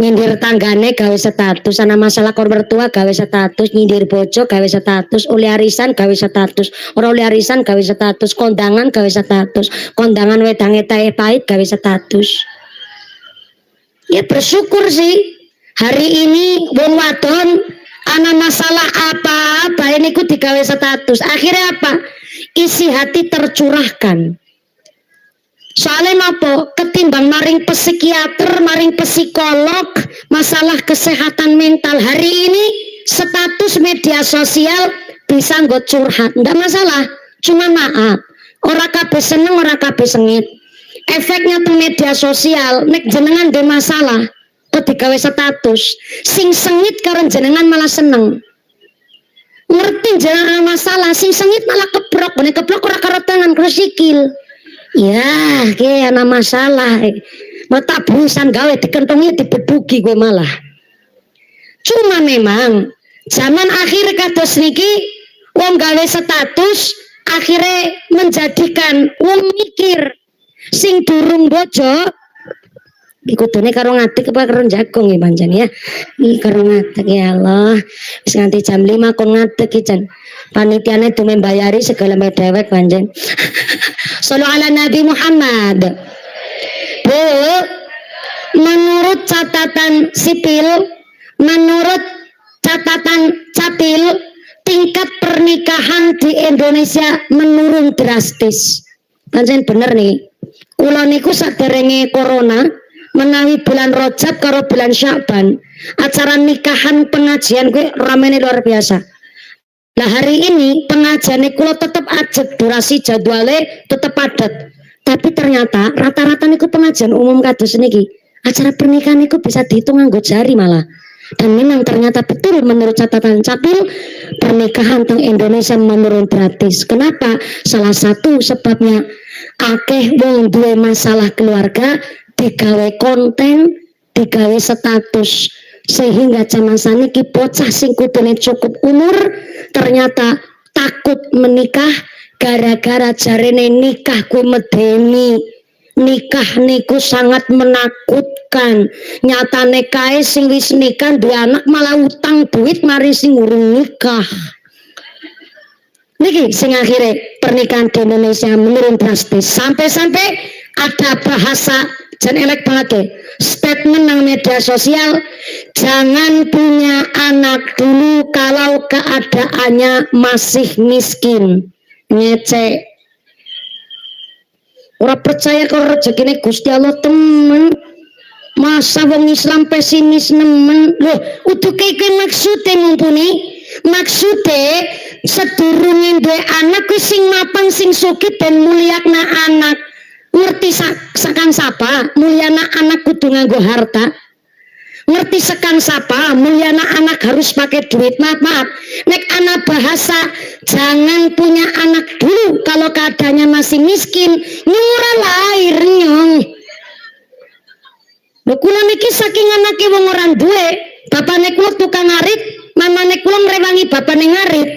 nyindir tanggane gawe status ana masalah karo mertua gawe status nyindir bojo gawe status uli arisan gawe status ora uli arisan gawe status kondangan gawe status kondangan wedange tae pahit gawe status ya bersyukur sih hari ini wong wadon ana masalah apa ini ku digawe status akhirnya apa isi hati tercurahkan soalnya nopo ketimbang maring psikiater maring psikolog masalah kesehatan mental hari ini status media sosial bisa nggo curhat ndak masalah cuma maaf ora kabeh seneng ora kabeh sengit efeknya tuh media sosial nek jenengan de masalah kok digawe status sing sengit karo jenengan malah seneng ngerti jenengan masalah sing sengit malah keprok bener keprok ora karo tangan karo sikil ya ke ana masalah mata busan gawe dikentongi dibedugi gue malah cuma memang zaman akhir kados niki wong gawe status akhirnya menjadikan wong mikir sing durung bojo ikutune karo ngatik apa karo jagung ya pancen ya iki karo ngatik ya Allah wis nganti jam 5 kon ngatik iki jan panitiane dume bayari segala medewek pancen sallallahu ala Nabi Muhammad. Bu, menurut catatan sipil menurut catatan capil tingkat pernikahan di Indonesia menurun drastis pancen bener nih kula niku saderenge corona menawi bulan Rajab karo bulan Sya'ban acara nikahan pengajian gue ramene luar biasa. Nah hari ini pengajian kula tetep ajeg durasi jadwale tetep padat tapi ternyata rata-rata niku pengajian umum kados niki acara pernikahan niku bisa dihitung nganggo jari malah dan memang ternyata betul menurut catatan capil pernikahan teng Indonesia menurun drastis. Kenapa? Salah satu sebabnya akeh wong duwe masalah keluarga digawe konten, digawe status sehingga zaman saniki bocah sing kudune cukup umur ternyata takut menikah gara-gara jarene nikah kuwi medeni nikah niku sangat menakutkan nyatane kae sing wis nikah duwe anak malah utang duit mari sing urung nikah niki sing akhirnya pernikahan di Indonesia menurun drastis sampai-sampai ada bahasa jan elek banget deh statement nang media sosial jangan punya anak dulu kalau keadaannya masih miskin ngecek ora percaya kalau rezekine Gusti Allah temen masa wong Islam pesimis nemen loh utuke iki maksude mumpuni maksude sedurunge duwe anak kuwi sing mapan sing sugih ben mulyakna anak Ngerti sekang sapa mulyana anak kudu nganggo harta. Ngerti sekang sapa mulyana anak harus pakai duit. Maaf, nek anak bahasa jangan punya anak dulu kalau keadaannya masih miskin, nyurah lahir nyong. Lho kula niki saking anake wong ora duwe, bapane kula tukang ngarit, mamane kula ngrewangi bapane ngarit.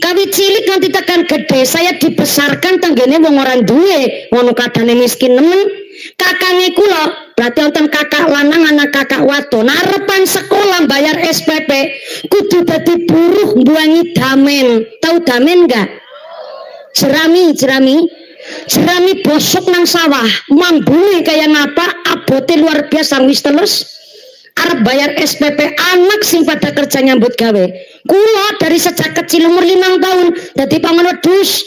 Kawit cilik nanti tekan gede, saya dibesarkan tanggane wong ora duwe, ngono kadane miskin nemen. Kakange kula, berarti wonten kakak lanang anak kakak wadon, arepan sekolah bayar SPP, kudu dadi buruh mbuangi damen. Tahu damen enggak? Jerami bosok nang sawah, mambune kaya ngapa, abote luar biasa wis telus. Arep bayar SPP anak sing pada kerja nyambut gawe. Kula dari sejak kecil umur 5 tahun dadi pangon wedhus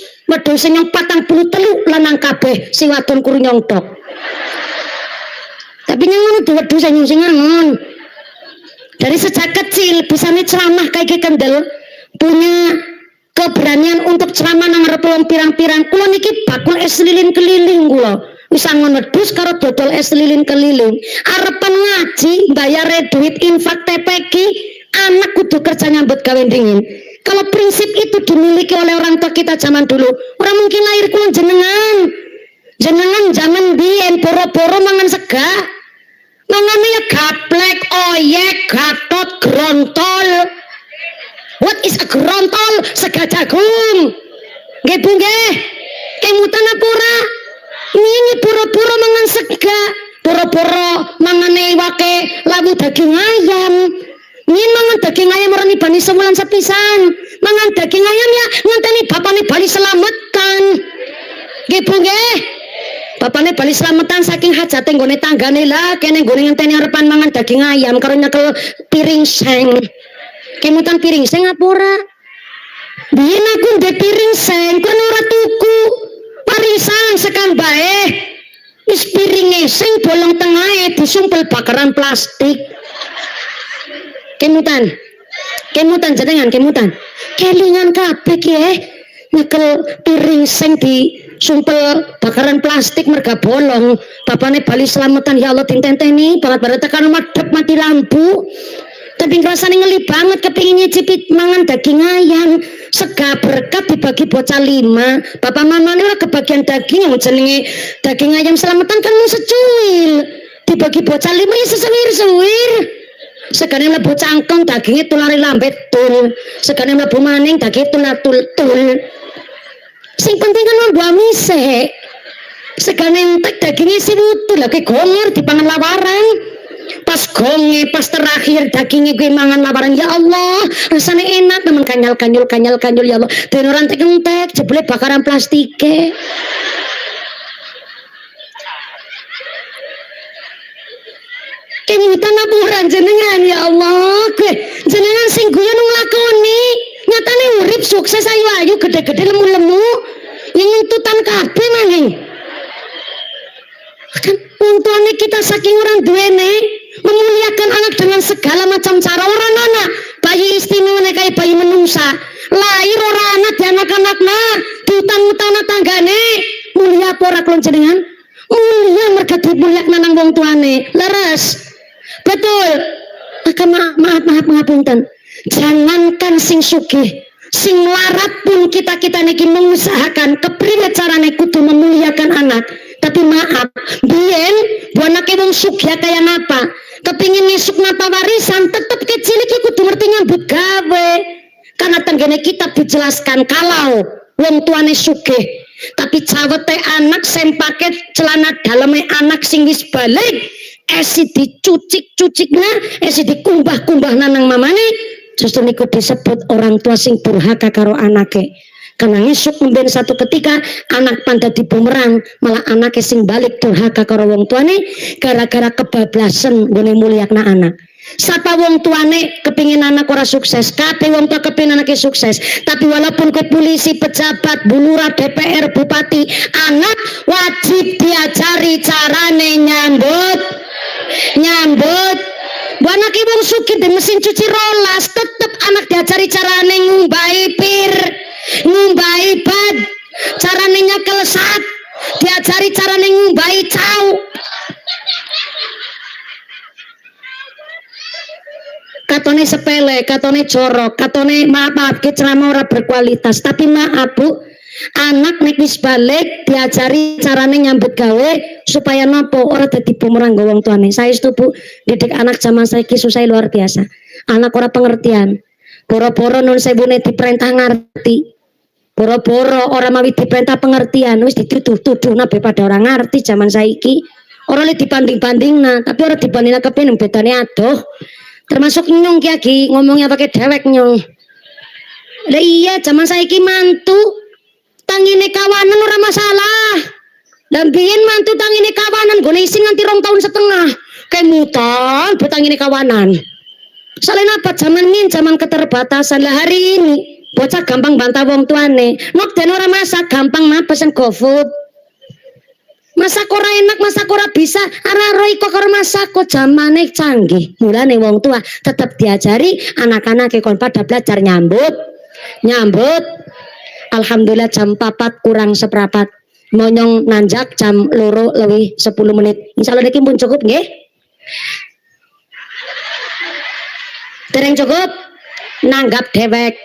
sing nyong 43 lanang kabeh, sing wadon kuru nyongtok. Tapi nyong wedhus sing ngangon. Dari sejak kecil bisane ceramah kayak kendel, punya keberanian untuk ceramah nang ngarep pirang-pirang. Kula niki bakul es lilin keliling kula. Wis angon wedhus karo dodol es lilin keliling. Arepan ngaji, bayare duit infak TPQ, anak kudu kerja nyambut gawe dingin. Kalau prinsip itu dimiliki oleh orang tua kita zaman dulu, orang mungkin lahir kula jenengan zaman biyen boro-boro mangan sega. Mangane ya gaplek, oyek, gatot, grontol. What is a grontol? Sega jagung. Nggih Bu nggih. Kemutan apa ora? Ini pura-pura mangan sega, pura-pura mangan iwake lawu daging ayam. Ini mangan daging ayam orang ibani sebulan sepisan. Mangan daging ayam ya nganteni bapane bali selamatan. Nggih Bu nggih. Bapane bali selamatan saking hajate nggone tanggane lah kene nggone ngenteni arepan mangan daging ayam karo nyekel piring seng. Kemutan piring seng apa ora? Biyen aku ndek piring seng kan ora tuku. Parisan sekan bae wis piringe sing bolong tengahe disumpel bakaran plastik. Kemutan jenengan kelingan kabeh ki nyekel piring sing disumpel bakaran plastik merga bolong. Bapane bali selamatan ya Allah tintenteni banget tekan madhep mati lampu. Tapi rasanya ngeli banget kepingin nyicipit mangan daging ayam sega berkat dibagi bocah 5. Bapak mama ini lah kebagian daging yang jenenge daging ayam selamatan kan mau secuil dibagi bocah 5 ya sesuwir-suwir. Segane mlebu cangkong dagingnya tulari lambet tul, segane mlebu maning daging tul. Sing penting kan mbok mise. Segane entek dagingnya sing utuh lagi gonger dipangan lawaran. Pas gonge pas terakhir dagingnya gue mangan lawaran ya Allah rasanya enak temen kanyal ya Allah dan orang tek jebule bakaran plastike. Kenyutan apuran jenengan ya Allah gue jenengan sing guyon nglakoni nyatane urip sukses ayu gede-gede lemu-lemu yang nuntutan kabeh maning. Kan wong tuane kita saking orang duwene memuliakan anak dengan segala macam cara. Orang anak bayi istimewa kayak bayi menungsa lahir orang anak di anak-anakna diutang-utang tanggane mulia apa ora kula jenengan mulia merga dimulyakna nang wong tuane leres betul. Maaf ngapunten jangankan sing sugih sing larat pun kita niki mengusahakan kepriye carane kudu memuliakan anak. Tapi maaf, biyen buanake wong sugih kaya napa? Kepingin nisuk napa warisan tetep kecil iki kudu ngerti nyambut gawe. Karena tenggene kitab dijelaskan kalau wong tuane sugih, tapi cawete anak sempake celana daleme anak sing wis balik, esi dicucik-cucikna, esi dikumbah-kumbah nang mamane, justru niku disebut orang tua sing durhaka karo anake. Karena ngisuk mben satu ketika anak panda di bumerang malah anaknya sing balik durhaka karo wong tuane gara-gara kebablasan gone mulyakna anak. Sapa wong tuane kepingin anak ora sukses, kabeh wong tua kepingin anaknya sukses. Tapi walaupun ke polisi, pejabat, bulurah, DPR, bupati, anak wajib diajari carane nyambut. Anake wong sugih di mesin cuci rolas, tetep anak diajari carane ngumbahi pir, ngumbahi bad, carane nyekel sat, diajari carane ngumbahi cau. Katone sepele, katone jorok, katone maaf ceramah ora berkualitas, tapi maaf Bu, anak nek wis balik diajari carane nyambut gawe supaya nopo ora dadi bumerang nggo wong tuane. Saestu Bu, didik anak zaman saiki susah luar biasa. Anak ora pengertian. Boro-boro nun sebune diperintah ngerti. Boro-boro ora mawi diperintah pengertian wis dituduh-tuduhna be pada orang ngerti zaman saiki. Ora le dibanding-bandingna, tapi ora dibandingna kepen bedane adoh. Termasuk nyong ki ngomongnya pakai dewek nyong. Lah iya zaman saiki mantu tangine kawanan ora masalah. Lah biyen mantu tangine kawanan gone isin nganti 2 tahun setengah. Kemutan betangine kawanan. Soalnya apa zaman ini zaman keterbatasan. Lah hari ini bocah gampang bantah wong tuane. Nok den ora masak gampang pesen GoFood. Masak ora enak, masak ora bisa. Ara kok karo masak kok zamane canggih. Mulane wong tua tetap diajari anak-anak kon pada belajar nyambut. Alhamdulillah jam 4 kurang seperempat. Monyong nanjak jam 2 lebih 10 menit. Insyaallah niki pun cukup nggih. Dereng cukup nanggap dewek.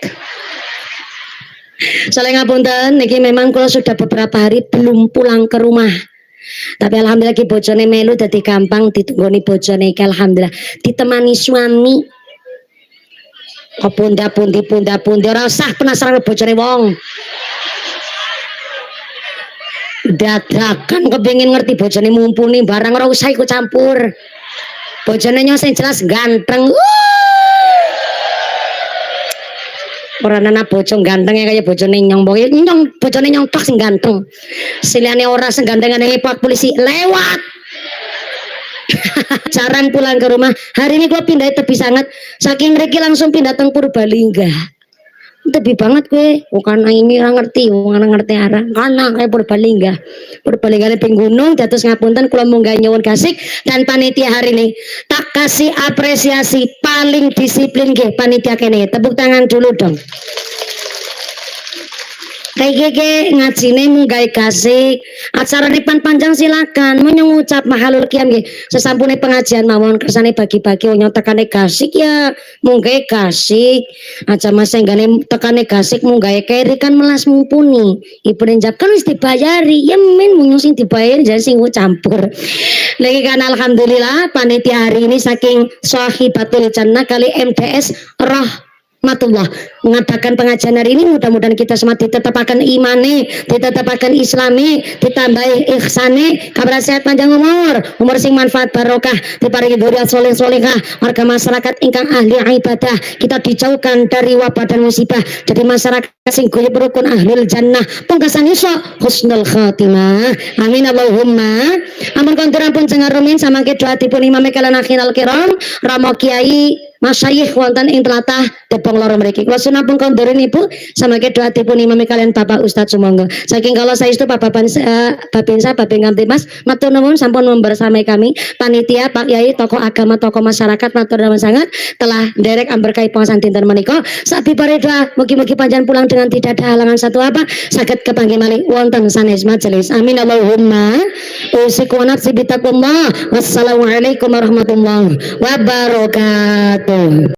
Soalnya ngapunten niki memang kalau sudah beberapa hari belum pulang ke rumah. Tapi alhamdulillah ki bojone melu dadi gampang ditunggoni bojone iki alhamdulillah. Ditemani suami. Punda-pundi ora usah penasaran bojone wong. Dadakan kepengin ngerti bojone mumpuni barang ora usah ikut campur. Bojone nyong sing jelas ganteng. Ora ana bojo gantenge kaya bojone nyong bojone nyong tok sing ganteng. Silane ora sing gantengane Pak Polisi lewat. Jarang pulang ke rumah. Hari ini gua pindah tepi sangat saking mriki langsung pindah teng Purbalingga. Tebi banget gue, bukan ini orang ngerti, orang ngerti arah, karena kayak Purbalingga di gunung, jatuh ngapunten, kula munggah nyuwun kasih dan panitia hari ini tak kasih apresiasi paling disiplin ke panitia kene, tepuk tangan dulu dong. Kayak ngajine munggah kasih acara ripan panjang silakan mau ngucap mahalul kiam nggih sesampune pengajian mawon kersane bagi-bagi nyong tekane kasih ya munggah kasih aja mas enggane tekane kasih munggah keri kan melas mumpuni ibu njap kan wis dibayari ya men munyung sing dibayar jangan sing campur lagi kan alhamdulillah panitia hari ini saking Sahibatul Jannah kali MDS Rahmatullah mengadakan pengajian hari ini, mudah-mudahan kita semua ditetapkan imani, ditetapkan islami, ditambahi ihsani, kabar sehat panjang umur sing manfaat barokah, diparingi dzurriyyah soleh solehah, warga masyarakat ingkang ahli ibadah, kita dijauhkan dari wabah dan musibah, jadi masyarakat sing guyub rukun ahlul jannah, pungkasan iso husnul khatimah. Amin Allahumma. Amun konturan pun cengarumin sama ke doatipun imam kalian akhirul kiram, Ramo Kiai Masyayikh wonten ing tlatah Depok loro mriki. Kula sunapun kondurin Ibu sama ke doatipun imam kalian Bapak Ustadz sumangga. Saking kalau saya itu Bapak Babinsa Babing Kamtimas matur nuwun sampun membersamai kami panitia Pak Yai tokoh agama tokoh masyarakat matur nuwun sangat telah derek amberkahi pengasan dinten menika. Sabi pare doa mugi-mugi panjenengan pulang dengan tidak ada halangan satu apa saged kepanggih malih wonten sanes majelis. Amin Allahumma. Usiku wa nafsi bitaqullah. Wassalamualaikum warahmatullahi wabarakatuh.